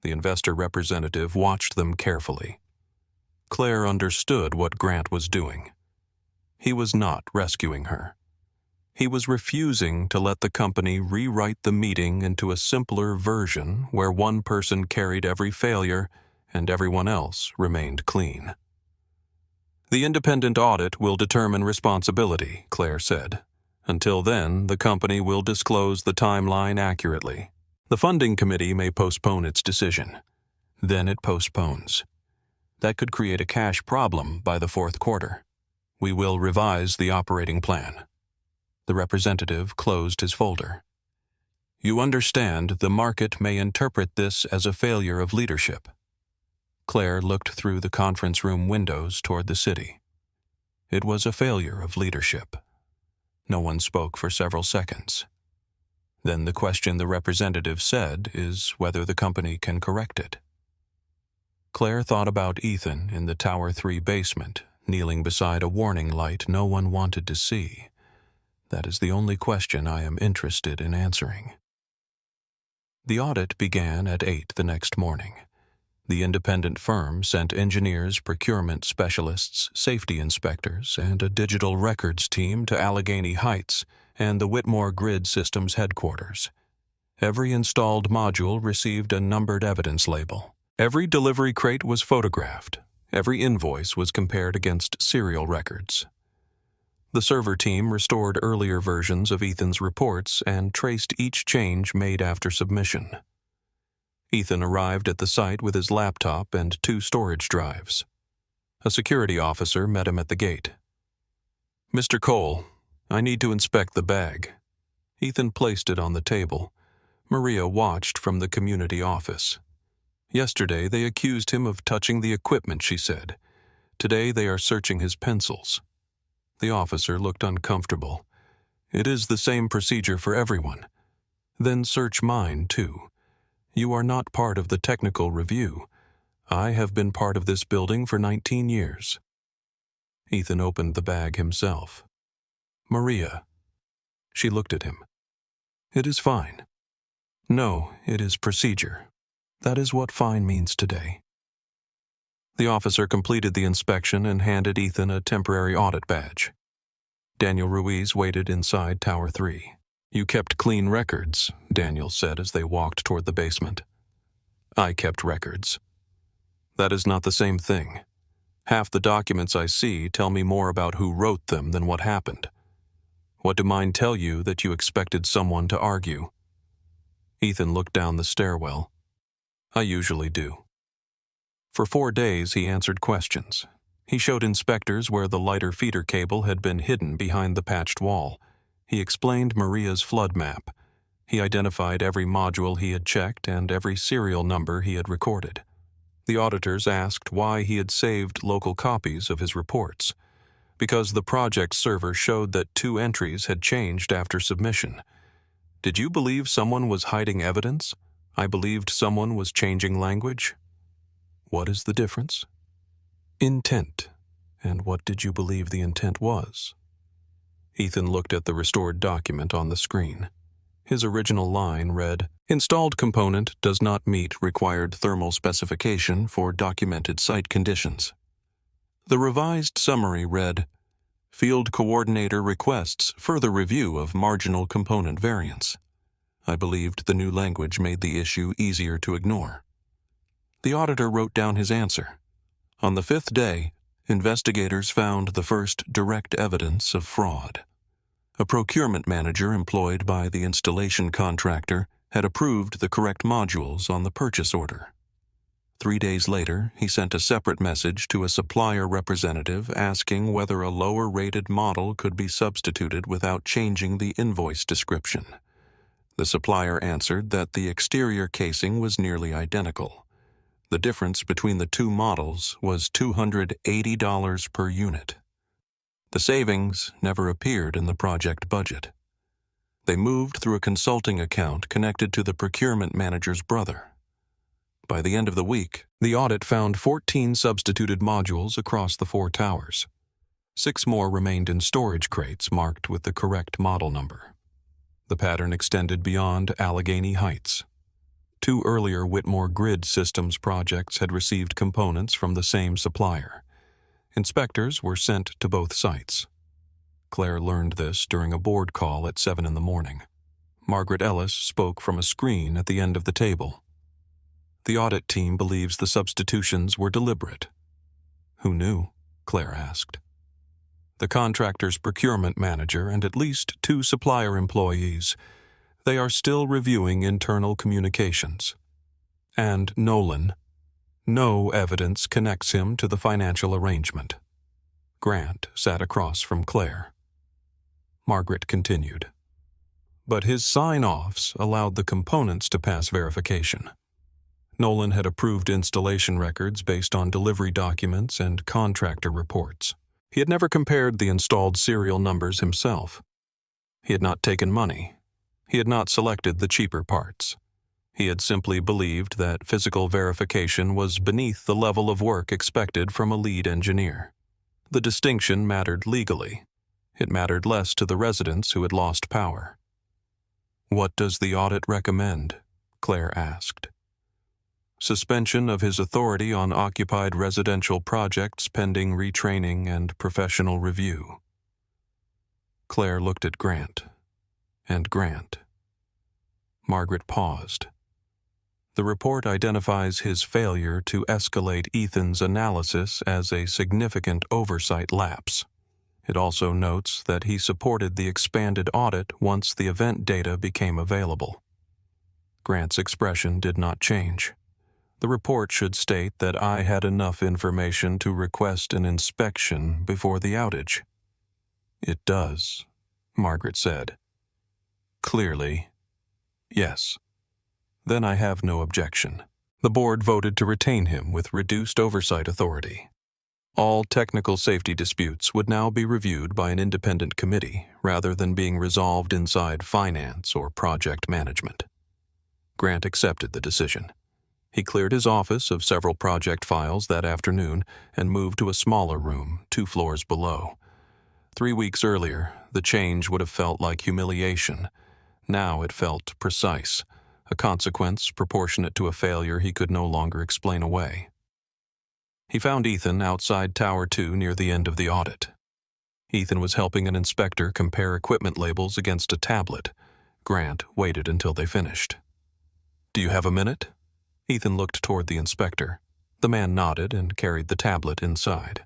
The investor representative watched them carefully. Claire understood what Grant was doing. He was not rescuing her. He was refusing to let the company rewrite the meeting into a simpler version where one person carried every failure and everyone else remained clean. The independent audit will determine responsibility, Claire said. Until then, the company will disclose the timeline accurately. The funding committee may postpone its decision. Then it postpones. That could create a cash problem by the fourth quarter. We will revise the operating plan. The representative closed his folder. You understand the market may interpret this as a failure of leadership. Claire looked through the conference room windows toward the city. It was a failure of leadership. No one spoke for several seconds. Then the question the representative said is whether the company can correct it. Claire thought about Ethan in the Tower 3 basement, kneeling beside a warning light no one wanted to see. That is the only question I am interested in answering. The audit began at 8 the next morning. The independent firm sent engineers, procurement specialists, safety inspectors, and a digital records team to Allegheny Heights and the Whitmore Grid Systems headquarters. Every installed module received a numbered evidence label. Every delivery crate was photographed. Every invoice was compared against serial records. The server team restored earlier versions of Ethan's reports and traced each change made after submission. Ethan arrived at the site with his laptop and 2 storage drives. A security officer met him at the gate. Mr. Cole, I need to inspect the bag. Ethan placed it on the table. Maria watched from the community office. Yesterday they accused him of touching the equipment, she said. Today they are searching his pencils. The officer looked uncomfortable. It is the same procedure for everyone. Then search mine, too. You are not part of the technical review. I have been part of this building for 19 years. Ethan opened the bag himself. Maria. She looked at him. It is fine. No, it is procedure. That is what fine means today. The officer completed the inspection and handed Ethan a temporary audit badge. Daniel Ruiz waited inside Tower 3. You kept clean records, Daniel said as they walked toward the basement. I kept records. That is not the same thing. Half the documents I see tell me more about who wrote them than what happened. What do mine tell you that you expected someone to argue? Ethan looked down the stairwell. I usually do. For 4 days he answered questions. He showed inspectors where the lighter feeder cable had been hidden behind the patched wall. He explained Maria's flood map. He identified every module he had checked and every serial number he had recorded. The auditors asked why he had saved local copies of his reports. Because the project server showed that 2 entries had changed after submission. Did you believe someone was hiding evidence? I believed someone was changing language. What is the difference? Intent. And what did you believe the intent was? Ethan looked at the restored document on the screen. His original line read, Installed component does not meet required thermal specification for documented site conditions. The revised summary read, Field coordinator requests further review of marginal component variance. I believed the new language made the issue easier to ignore. The auditor wrote down his answer. On the 5th day, investigators found the first direct evidence of fraud. A procurement manager employed by the installation contractor had approved the correct modules on the purchase order. 3 days later, he sent a separate message to a supplier representative asking whether a lower-rated model could be substituted without changing the invoice description. The supplier answered that the exterior casing was nearly identical. The difference between the two models was $280 per unit. The savings never appeared in the project budget. They moved through a consulting account connected to the procurement manager's brother. By the end of the week, the audit found 14 substituted modules across the 4 towers. 6 more remained in storage crates marked with the correct model number. The pattern extended beyond Allegheny Heights. 2 earlier Whitmore grid systems projects had received components from the same supplier. Inspectors were sent to both sites. Claire learned this during a board call at 7 in the morning. Margaret Ellis spoke from a screen at the end of the table. The audit team believes the substitutions were deliberate. Who knew? Claire asked. The contractor's procurement manager and at least 2 supplier employees. They are still reviewing internal communications. And Nolan. No evidence connects him to the financial arrangement. Grant sat across from Claire. Margaret continued. But his sign-offs allowed the components to pass verification. Nolan had approved installation records based on delivery documents and contractor reports. He had never compared the installed serial numbers himself. He had not taken money. He had not selected the cheaper parts. He had simply believed that physical verification was beneath the level of work expected from a lead engineer. The distinction mattered legally. It mattered less to the residents who had lost power. "What does the audit recommend?" Claire asked. "Suspension of his authority on occupied residential projects pending retraining and professional review." Claire looked at Grant. And Grant. Margaret paused. The report identifies his failure to escalate Ethan's analysis as a significant oversight lapse. It also notes that he supported the expanded audit once the event data became available. Grant's expression did not change. The report should state that I had enough information to request an inspection before the outage. "It does," Margaret said. "Clearly, yes. Then I have no objection." The board voted to retain him with reduced oversight authority. All technical safety disputes would now be reviewed by an independent committee rather than being resolved inside finance or project management. Grant accepted the decision. He cleared his office of several project files that afternoon and moved to a smaller room 2 floors below. 3 weeks earlier, the change would have felt like humiliation. Now it felt precise, a consequence proportionate to a failure he could no longer explain away. He found Ethan outside Tower 2 near the end of the audit. Ethan was helping an inspector compare equipment labels against a tablet. Grant waited until they finished. "Do you have a minute?" Ethan looked toward the inspector. The man nodded and carried the tablet inside.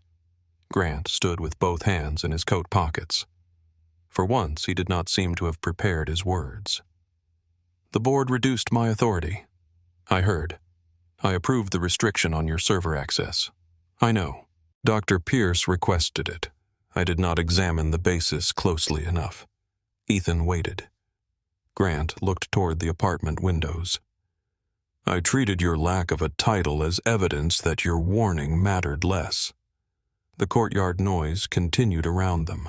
Grant stood with both hands in his coat pockets. For once, he did not seem to have prepared his words. "The board reduced my authority. I heard. I approved the restriction on your server access. I know. Dr. Pierce requested it. I did not examine the basis closely enough." Ethan waited. Grant looked toward the apartment windows. "I treated your lack of a title as evidence that your warning mattered less." The courtyard noise continued around them.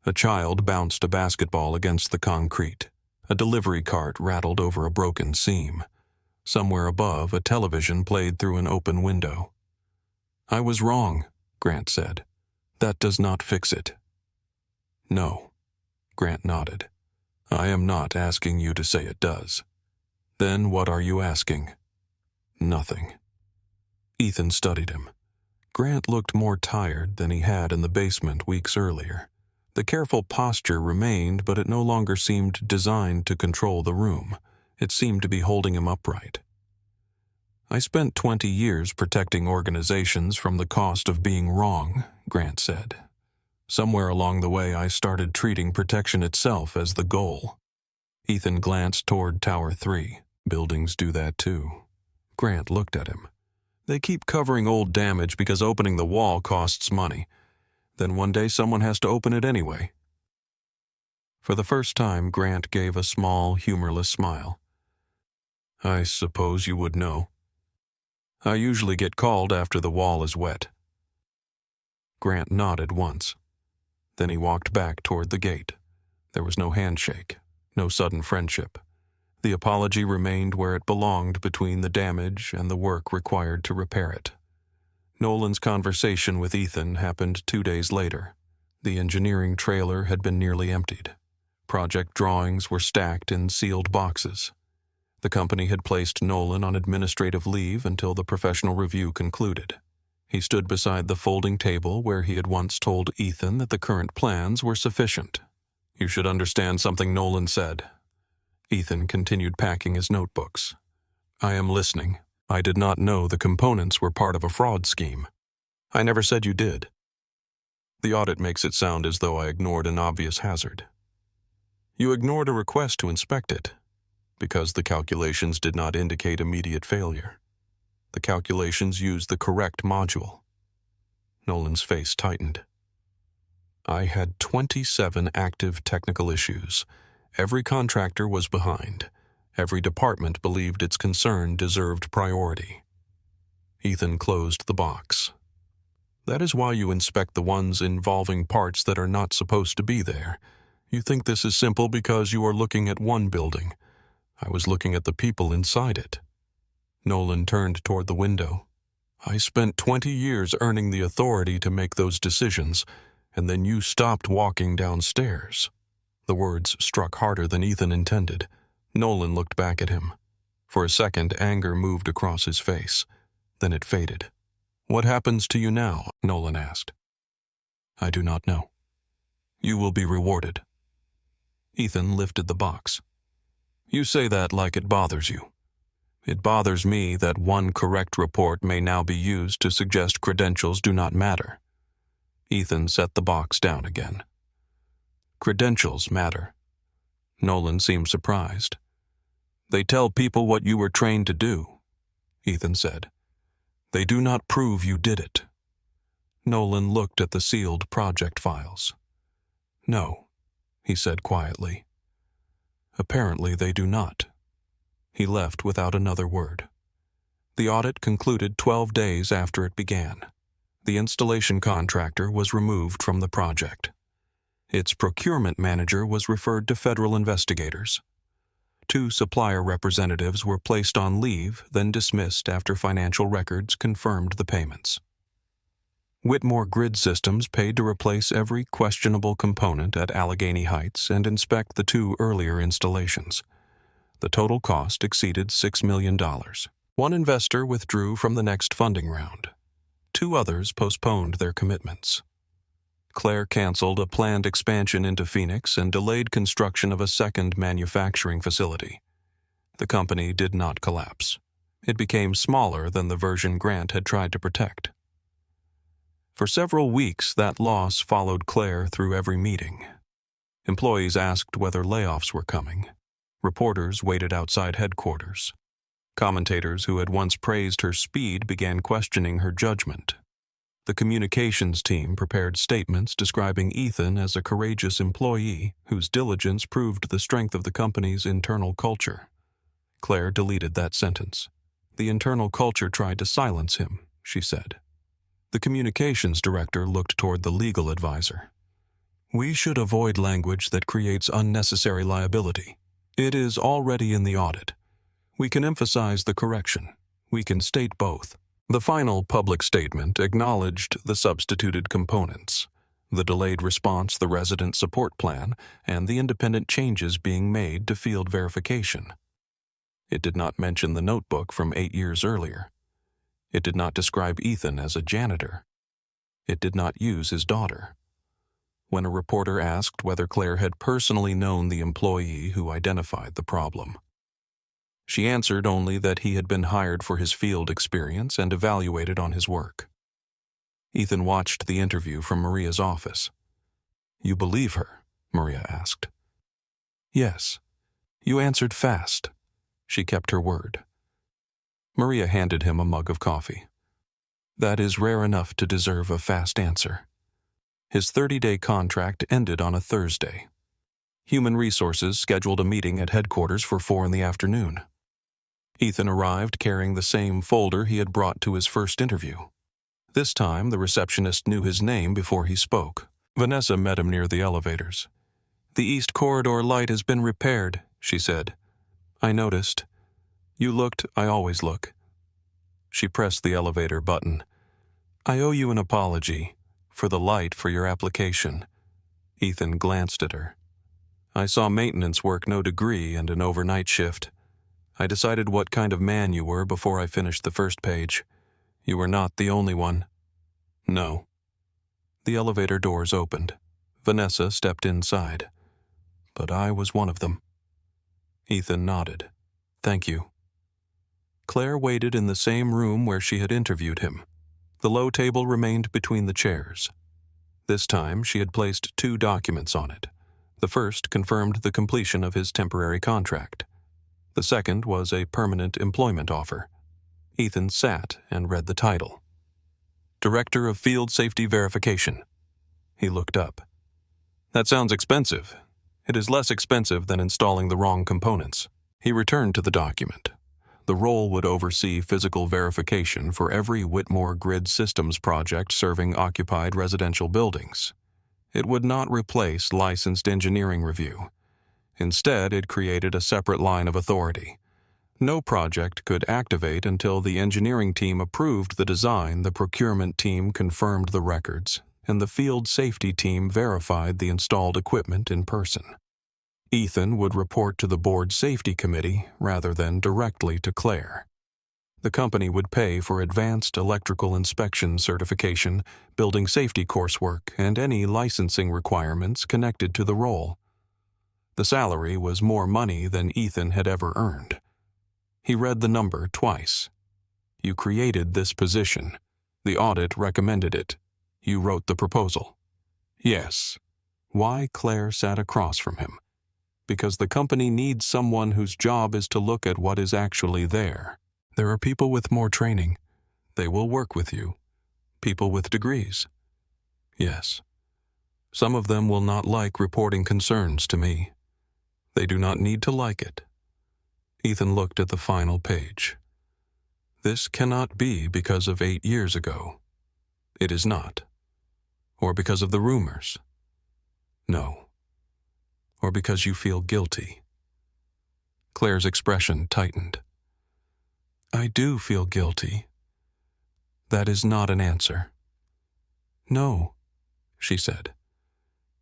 A child bounced a basketball against the concrete. A delivery cart rattled over a broken seam. Somewhere above, a television played through an open window. "I was wrong," Grant said. "That does not fix it." "No," Grant nodded. "I am not asking you to say it does." "Then what are you asking?" "Nothing." Ethan studied him. Grant looked more tired than he had in the basement weeks earlier. The careful posture remained, but it no longer seemed designed to control the room. It seemed to be holding him upright. "I spent 20 years protecting organizations from the cost of being wrong," Grant said. "Somewhere along the way, I started treating protection itself as the goal." Ethan glanced toward Tower 3. "Buildings do that too." Grant looked at him. "They keep covering old damage because opening the wall costs money. Then one day someone has to open it anyway." For the first time, Grant gave a small, humorless smile. "I suppose you would know." I usually get called after the wall is wet. Grant nodded once. Then he walked back toward the gate. There was no handshake, no sudden friendship. The apology remained where it belonged between the damage and the work required to repair it. Nolan's conversation with Ethan happened 2 days later. The engineering trailer had been nearly emptied. Project drawings were stacked in sealed boxes. The company had placed Nolan on administrative leave until the professional review concluded. He stood beside the folding table where he had once told Ethan that the current plans were sufficient. "You should understand something Nolan said." Ethan continued packing his notebooks. "I am listening. I did not know the components were part of a fraud scheme. I never said you did. The audit makes it sound as though I ignored an obvious hazard. You ignored a request to inspect it, because the calculations did not indicate immediate failure. The calculations used the correct module." Nolan's face tightened. "I had 27 active technical issues. Every contractor was behind. Every department believed its concern deserved priority." Ethan closed the box. "That is why you inspect the ones involving parts that are not supposed to be there. You think this is simple because you are looking at one building. I was looking at the people inside it." Nolan turned toward the window. "I spent 20 years earning the authority to make those decisions, and then you stopped walking downstairs." The words struck harder than Ethan intended. Nolan looked back at him. For a second, anger moved across his face. Then it faded. "What happens to you now?" Nolan asked. "I do not know. You will be rewarded." Ethan lifted the box. "You say that like it bothers you. It bothers me that one correct report may now be used to suggest credentials do not matter." Ethan set the box down again. "Credentials matter." Nolan seemed surprised. "They tell people what you were trained to do," Ethan said. "They do not prove you did it." Nolan looked at the sealed project files. "No," he said quietly. "Apparently they do not." He left without another word. The audit concluded 12 days after it began. The installation contractor was removed from the project. Its procurement manager was referred to federal investigators. 2 supplier representatives were placed on leave, then dismissed after financial records confirmed the payments. Whitmore Grid Systems paid to replace every questionable component at Allegheny Heights and inspect the 2 earlier installations. The total cost exceeded $6 million. One investor withdrew from the next funding round. 2 others postponed their commitments. Claire canceled a planned expansion into Phoenix and delayed construction of a second manufacturing facility. The company did not collapse. It became smaller than the version Grant had tried to protect. For several weeks, that loss followed Claire through every meeting. Employees asked whether layoffs were coming. Reporters waited outside headquarters. Commentators who had once praised her speed began questioning her judgment. The communications team prepared statements describing Ethan as a courageous employee whose diligence proved the strength of the company's internal culture. Claire deleted that sentence. "The internal culture tried to silence him," she said. The communications director looked toward the legal advisor. "We should avoid language that creates unnecessary liability. It is already in the audit. We can emphasize the correction. We can state both." The final public statement acknowledged the substituted components, the delayed response, the resident support plan, and the independent changes being made to field verification. It did not mention the notebook from 8 years earlier. It did not describe Ethan as a janitor. It did not use his daughter. When a reporter asked whether Claire had personally known the employee who identified the problem, she answered only that he had been hired for his field experience and evaluated on his work. Ethan watched the interview from Maria's office. "You believe her?" Maria asked. "Yes. You answered fast." She kept her word. Maria handed him a mug of coffee. "That is rare enough to deserve a fast answer." His 30-day contract ended on a Thursday. Human Resources scheduled a meeting at headquarters for 4 in the afternoon. Ethan arrived carrying the same folder he had brought to his first interview. This time, the receptionist knew his name before he spoke. Vanessa met him near the elevators. "The East Corridor light has been repaired," she said. "I noticed. You looked, I always look." She pressed the elevator button. "I owe you an apology for the light for your application." Ethan glanced at her. "I saw maintenance work, no degree, and an overnight shift. I decided what kind of man you were before I finished the first page. You were not the only one." "No." The elevator doors opened. Vanessa stepped inside. "But I was one of them." Ethan nodded. "Thank you." Claire waited in the same room where she had interviewed him. The low table remained between the chairs. This time she had placed 2 documents on it. The first confirmed the completion of his temporary contract. The second was a permanent employment offer. Ethan sat and read the title. Director of Field Safety Verification. He looked up. "That sounds expensive. It is less expensive than installing the wrong components." He returned to the document. The role would oversee physical verification for every Whitmore Grid Systems project serving occupied residential buildings. It would not replace licensed engineering review. Instead, it created a separate line of authority. No project could activate until the engineering team approved the design, the procurement team confirmed the records, and the field safety team verified the installed equipment in person. Ethan would report to the board safety committee rather than directly to Claire. The company would pay for advanced electrical inspection certification, building safety coursework, and any licensing requirements connected to the role. The salary was more money than Ethan had ever earned. He read the number twice. "You created this position. The audit recommended it. You wrote the proposal." "Yes." Why Claire sat across from him? Because the company needs someone whose job is to look at what is actually there. There are people with more training. They will work with you. People with degrees. Yes. Some of them will not like reporting concerns to me. They do not need to like it. Ethan looked at the final page. This cannot be because of 8 years ago. It is not. Or because of the rumors. No. Or because you feel guilty. Claire's expression tightened. "I do feel guilty." That is not an answer. "No," she said.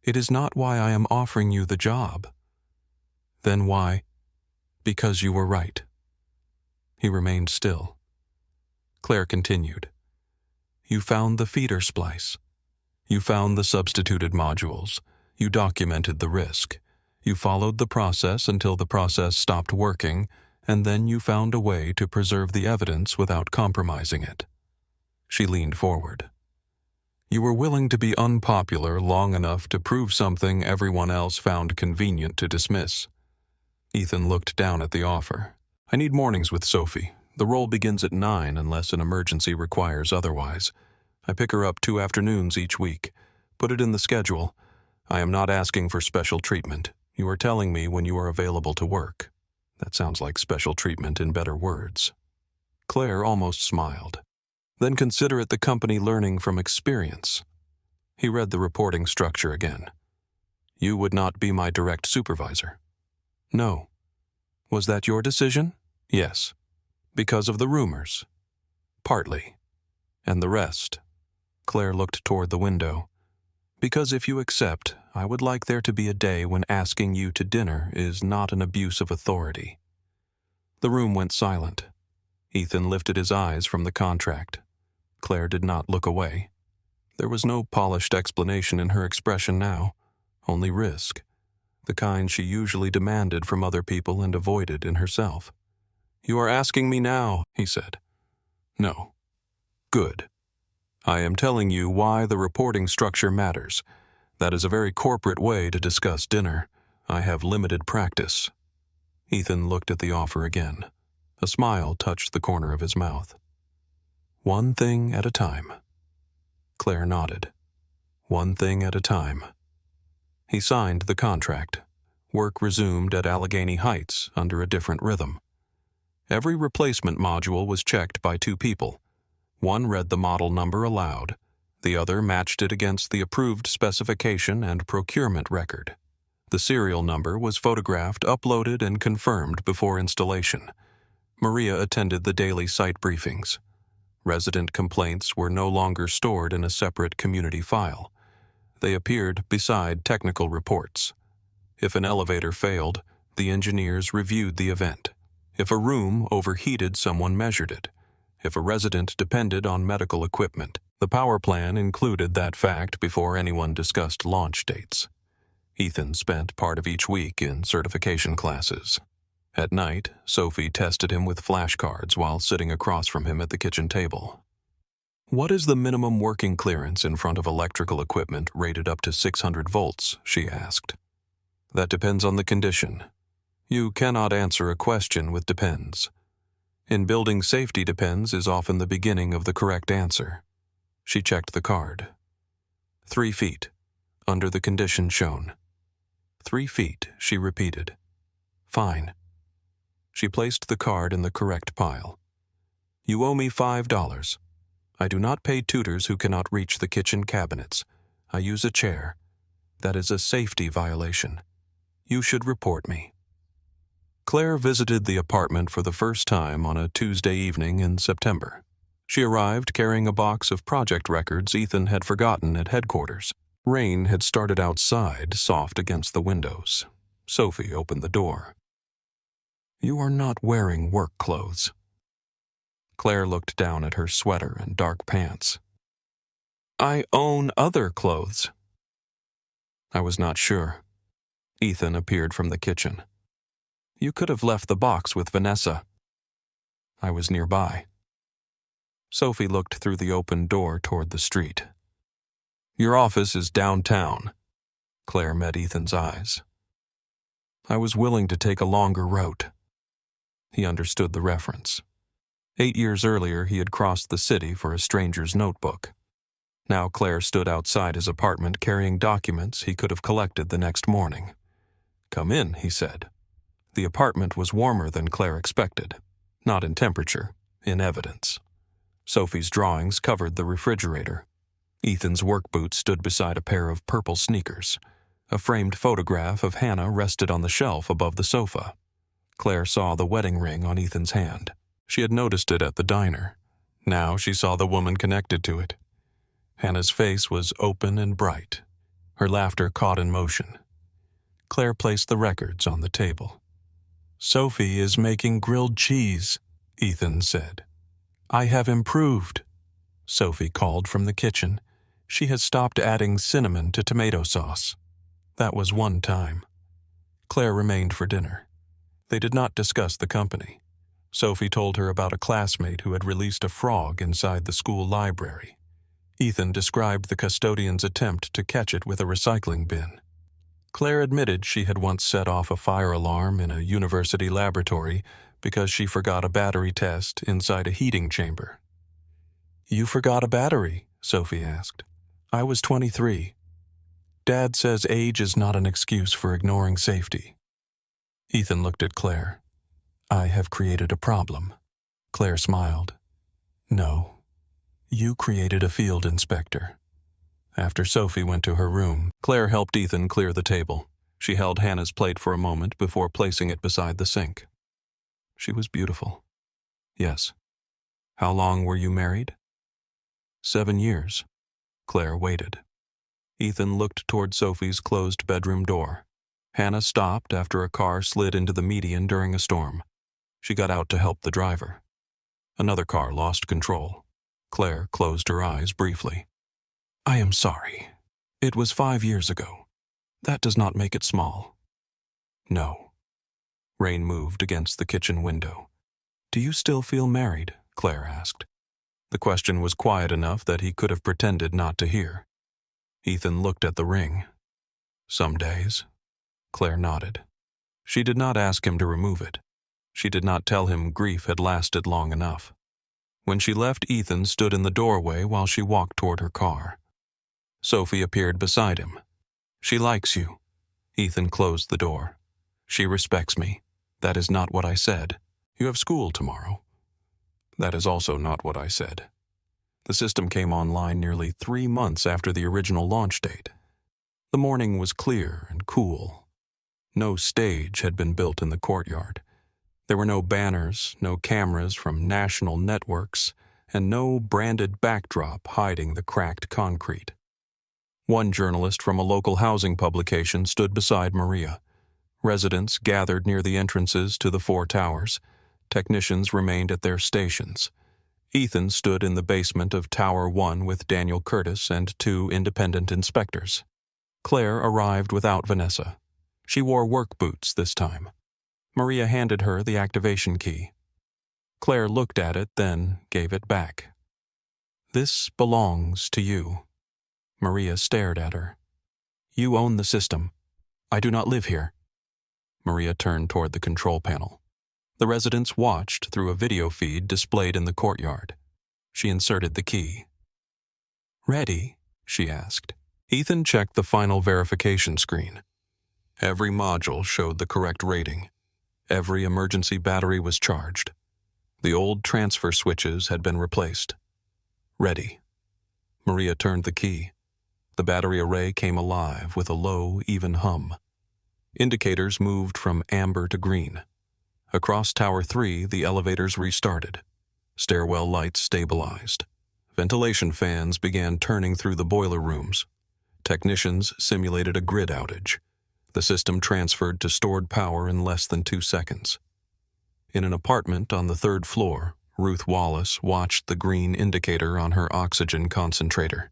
"It is not why I am offering you the job." "Then why?" "Because you were right." He remained still. Claire continued. "You found the feeder splice. You found the substituted modules. You documented the risk. You followed the process until the process stopped working, and then you found a way to preserve the evidence without compromising it." She leaned forward. "You were willing to be unpopular long enough to prove something everyone else found convenient to dismiss." Ethan looked down at the offer. "I need mornings with Sophie. The role begins at 9 unless an emergency requires otherwise. I pick her up 2 afternoons each week. Put it in the schedule. I am not asking for special treatment. You are telling me when you are available to work." That sounds like special treatment in better words. Claire almost smiled. "Then consider it the company learning from experience." He read the reporting structure again. "You would not be my direct supervisor." "No." "Was that your decision?" "Yes." "Because of the rumors?" "Partly." "And the rest?" Claire looked toward the window. "Because if you accept, I would like there to be a day when asking you to dinner is not an abuse of authority." The room went silent. Ethan lifted his eyes from the contract. Claire did not look away. There was no polished explanation in her expression now, only risk, the kind she usually demanded from other people and avoided in herself. "You are asking me now," he said. "No." "Good. I am telling you why the reporting structure matters. That is a very corporate way to discuss dinner. I have limited practice." Ethan looked at the offer again. A smile touched the corner of his mouth. "One thing at a time." Claire nodded. "One thing at a time." He signed the contract. Work resumed at Allegheny Heights under a different rhythm. Every replacement module was checked by two people. One read the model number aloud. The other matched it against the approved specification and procurement record. The serial number was photographed, uploaded, and confirmed before installation. Maria attended the daily site briefings. Resident complaints were no longer stored in a separate community file. They appeared beside technical reports. If an elevator failed, the engineers reviewed the event. If a room overheated, someone measured it. If a resident depended on medical equipment, the power plan included that fact before anyone discussed launch dates. Ethan spent part of each week in certification classes. At night, Sophie tested him with flashcards while sitting across from him at the kitchen table. "What is the minimum working clearance in front of electrical equipment rated up to 600 volts?" she asked. "That depends on the condition. You cannot answer a question with depends. In building safety, depends is often the beginning of the correct answer." She checked the card. 3 feet, under the condition shown. 3 feet, she repeated. "Fine." She placed the card in the correct pile. "You owe me $5. I do not pay tutors who cannot reach the kitchen cabinets. I use a chair. That is a safety violation. You should report me." Claire visited the apartment for the first time on a Tuesday evening in September. She arrived carrying a box of project records Ethan had forgotten at headquarters. Rain had started outside, soft against the windows. Sophie opened the door. "You are not wearing work clothes." Claire looked down at her sweater and dark pants. "I own other clothes." "I was not sure." Ethan appeared from the kitchen. "You could have left the box with Vanessa." "I was nearby." Sophie looked through the open door toward the street. "Your office is downtown." Claire met Ethan's eyes. "I was willing to take a longer route." He understood the reference. 8 years earlier, he had crossed the city for a stranger's notebook. Now Claire stood outside his apartment carrying documents he could have collected the next morning. "Come in," he said. The apartment was warmer than Claire expected. Not in temperature, in evidence. Sophie's drawings covered the refrigerator. Ethan's work boots stood beside a pair of purple sneakers. A framed photograph of Hannah rested on the shelf above the sofa. Claire saw the wedding ring on Ethan's hand. She had noticed it at the diner. Now she saw the woman connected to it. Hannah's face was open and bright. Her laughter caught in motion. Claire placed the records on the table. "Sophie is making grilled cheese," Ethan said. "I have improved," Sophie called from the kitchen. She had stopped adding cinnamon to tomato sauce. That was one time. Claire remained for dinner. They did not discuss the company. Sophie told her about a classmate who had released a frog inside the school library. Ethan described the custodian's attempt to catch it with a recycling bin. Claire admitted she had once set off a fire alarm in a university laboratory because she forgot a battery test inside a heating chamber. "You forgot a battery?" Sophie asked. "I was 23. Dad says age is not an excuse for ignoring safety." Ethan looked at Claire. "I have created a problem." Claire smiled. "No, you created a field inspector." After Sophie went to her room, Claire helped Ethan clear the table. She held Hannah's plate for a moment before placing it beside the sink. She was beautiful. "Yes." "How long were you married?" 7 years. Claire waited. Ethan looked toward Sophie's closed bedroom door. Hannah stopped after a car slid into the median during a storm. She got out to help the driver. Another car lost control. Claire closed her eyes briefly. "I am sorry. It was 5 years ago. That does not make it small." "No." Rain moved against the kitchen window. "Do you still feel married?" Claire asked. The question was quiet enough that he could have pretended not to hear. Ethan looked at the ring. "Some days." Claire nodded. She did not ask him to remove it. She did not tell him grief had lasted long enough. When she left, Ethan stood in the doorway while she walked toward her car. Sophie appeared beside him. "She likes you." Ethan closed the door. "She respects me. That is not what I said." You have school tomorrow. That is also not what I said. The system came online nearly 3 months after the original launch date. The morning was clear and cool. No stage had been built in the courtyard. There were no banners, no cameras from national networks, and no branded backdrop hiding the cracked concrete. One journalist from a local housing publication stood beside Maria. Residents gathered near the entrances to the 4 towers. Technicians remained at their stations. Ethan stood in the basement of Tower 1 with Daniel Curtis and 2 independent inspectors. Claire arrived without Vanessa. She wore work boots this time. Maria handed her the activation key. Claire looked at it, then gave it back. "This belongs to you." Maria stared at her. "You own the system. I do not live here." Maria turned toward the control panel. The residents watched through a video feed displayed in the courtyard. She inserted the key. "Ready?" she asked. Ethan checked the final verification screen. Every module showed the correct rating. Every emergency battery was charged. The old transfer switches had been replaced. "Ready." Maria turned the key. The battery array came alive with a low, even hum. Indicators moved from amber to green. Across Tower 3, the elevators restarted. Stairwell lights stabilized. Ventilation fans began turning through the boiler rooms. Technicians simulated a grid outage. The system transferred to stored power in less than 2 seconds. In an apartment on the 3rd floor, Ruth Wallace watched the green indicator on her oxygen concentrator.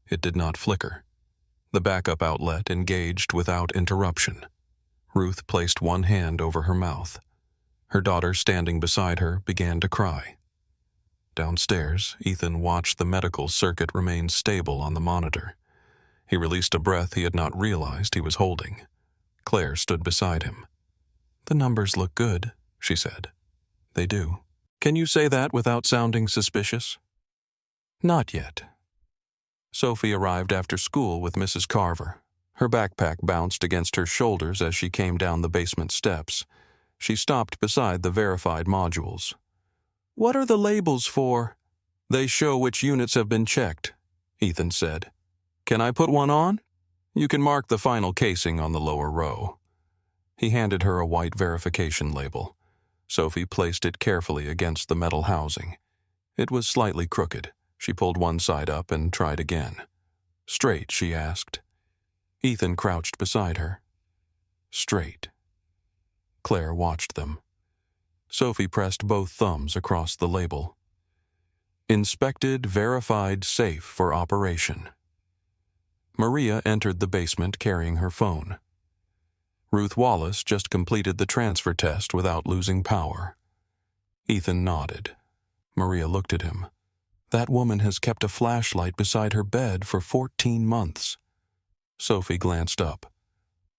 It did not flicker. The backup outlet engaged without interruption. Ruth placed one hand over her mouth. Her daughter, standing beside her, began to cry. Downstairs, Ethan watched the medical circuit remain stable on the monitor. He released a breath he had not realized he was holding. Claire stood beside him. "The numbers look good," she said. "They do. Can you say that without sounding suspicious?" "Not yet." Sophie arrived after school with Mrs. Carver. Her backpack bounced against her shoulders as she came down the basement steps. She stopped beside the verified modules. "What are the labels for?" "They show which units have been checked," Ethan said. "Can I put one on? You can mark the final casing on the lower row." He handed her a white verification label. Sophie placed it carefully against the metal housing. It was slightly crooked. She pulled one side up and tried again. "Straight?" she asked. Ethan crouched beside her. "Straight." Claire watched them. Sophie pressed both thumbs across the label. "Inspected, verified, safe for operation." Maria entered the basement carrying her phone. Ruth Wallace just completed the transfer test without losing power. Ethan nodded. Maria looked at him. "That woman has kept a flashlight beside her bed for 14 months. Sophie glanced up.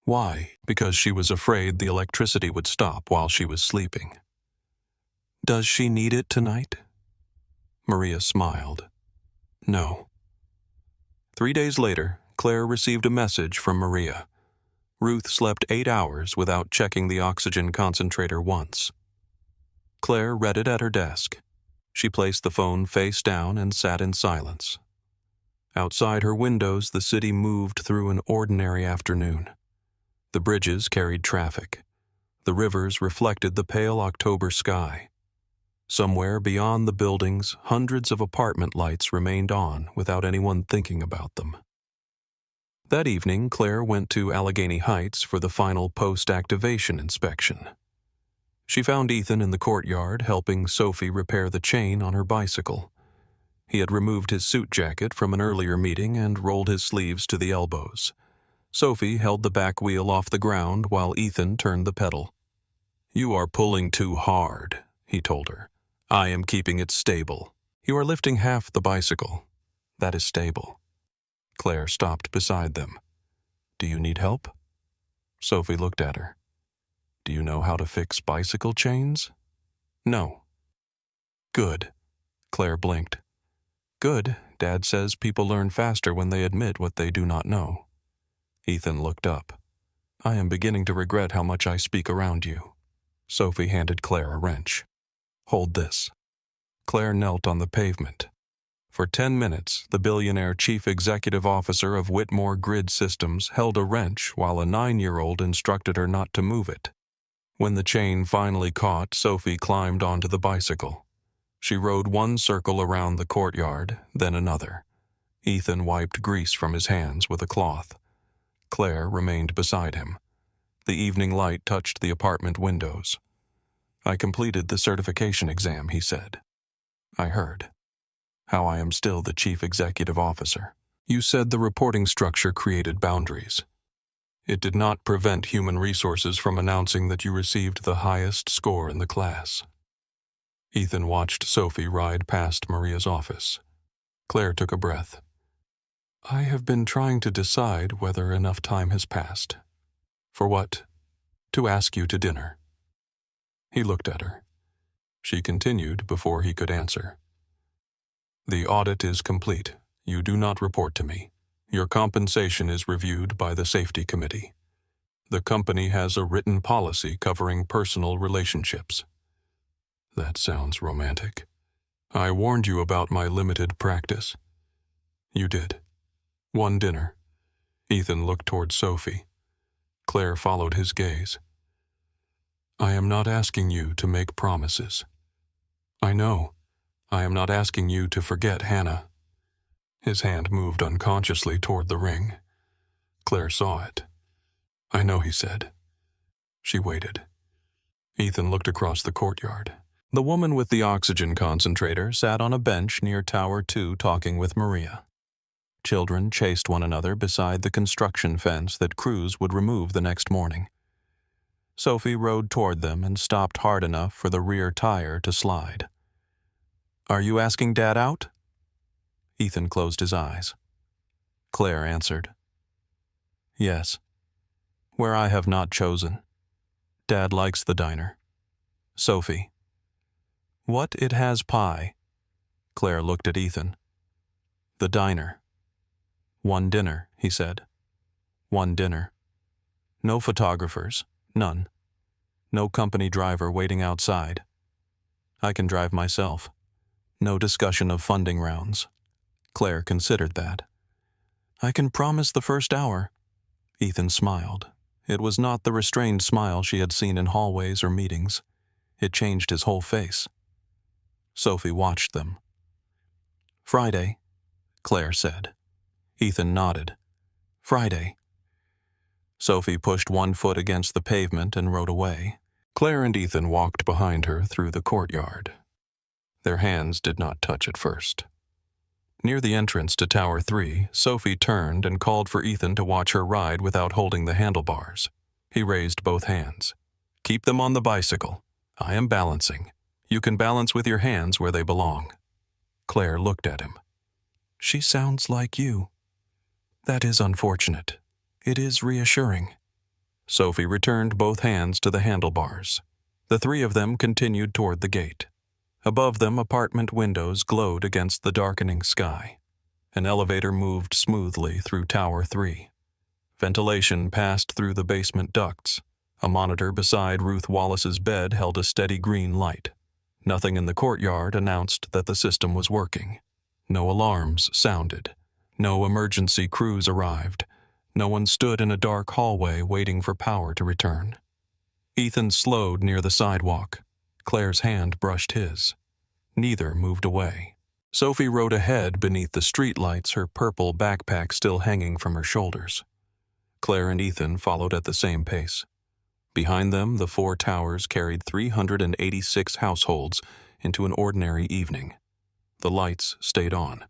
"Why?" "Because she was afraid the electricity would stop while she was sleeping." "Does she need it tonight?" Maria smiled. "No." 3 days later, Claire received a message from Maria. Ruth slept 8 hours without checking the oxygen concentrator once. Claire read it at her desk. She placed the phone face down and sat in silence. Outside her windows, the city moved through an ordinary afternoon. The bridges carried traffic. The rivers reflected the pale October sky. Somewhere beyond the buildings, hundreds of apartment lights remained on without anyone thinking about them. That evening, Claire went to Allegheny Heights for the final post-activation inspection. She found Ethan in the courtyard helping Sophie repair the chain on her bicycle. He had removed his suit jacket from an earlier meeting and rolled his sleeves to the elbows. Sophie held the back wheel off the ground while Ethan turned the pedal. "You are pulling too hard," he told her. "I am keeping it stable." "You are lifting half the bicycle. That is stable." Claire stopped beside them. "Do you need help?" Sophie looked at her. "Do you know how to fix bicycle chains?" "No." "Good." Claire blinked. "Good. Dad says people learn faster when they admit what they do not know." Ethan looked up. "I am beginning to regret how much I speak around you." Sophie handed Claire a wrench. "Hold this." Claire knelt on the pavement. For 10 minutes, the billionaire chief executive officer of Whitmore Grid Systems held a wrench while a 9-year-old instructed her not to move it. When the chain finally caught, Sophie climbed onto the bicycle. She rode one circle around the courtyard, then another. Ethan wiped grease from his hands with a cloth. Claire remained beside him. The evening light touched the apartment windows. "I completed the certification exam," he said. "I heard how I am still the chief executive officer. You said the reporting structure created boundaries. It did not prevent human resources from announcing that you received the highest score in the class." Ethan watched Sophie ride past Maria's office. Claire took a breath. "I have been trying to decide whether enough time has passed. For what? To ask you to dinner." He looked at her. She continued before he could answer. "The audit is complete. You do not report to me. Your compensation is reviewed by the safety committee. The company has a written policy covering personal relationships." "That sounds romantic. I warned you about my limited practice." "You did. One dinner." Ethan looked toward Sophie. Claire followed his gaze. "I am not asking you to make promises. I know. I am not asking you to forget Hannah." His hand moved unconsciously toward the ring. Claire saw it. "I know," he said. She waited. Ethan looked across the courtyard. The woman with the oxygen concentrator sat on a bench near Tower 2 talking with Maria. Children chased one another beside the construction fence that crews would remove the next morning. Sophie rode toward them and stopped hard enough for the rear tire to slide. "Are you asking Dad out?" Ethan closed his eyes. Claire answered. "Yes. Where I have not chosen. Dad likes the diner." "Sophie." "What it has pie." Claire looked at Ethan. "The diner." "One dinner," he said. "One dinner. No photographers, none. No company driver waiting outside. I can drive myself. No discussion of funding rounds." Claire considered that. "I can promise the first hour." Ethan smiled. It was not the restrained smile she had seen in hallways or meetings. It changed his whole face. Sophie watched them. "Friday," Claire said. Ethan nodded. "Friday." Sophie pushed one foot against the pavement and rode away. Claire and Ethan walked behind her through the courtyard. Their hands did not touch at first. Near the entrance to Tower 3, Sophie turned and called for Ethan to watch her ride without holding the handlebars. He raised both hands. "Keep them on the bicycle. I am balancing. You can balance with your hands where they belong." Claire looked at him. "She sounds like you." "That is unfortunate. It is reassuring." Sophie returned both hands to the handlebars. The three of them continued toward the gate. Above them, apartment windows glowed against the darkening sky. An elevator moved smoothly through Tower 3. Ventilation passed through the basement ducts. A monitor beside Ruth Wallace's bed held a steady green light. Nothing in the courtyard announced that the system was working. No alarms sounded. No emergency crews arrived. No one stood in a dark hallway waiting for power to return. Ethan slowed near the sidewalk. Claire's hand brushed his. Neither moved away. Sophie rode ahead beneath the streetlights, her purple backpack still hanging from her shoulders. Claire and Ethan followed at the same pace. Behind them, the 4 towers carried 386 households into an ordinary evening. The lights stayed on.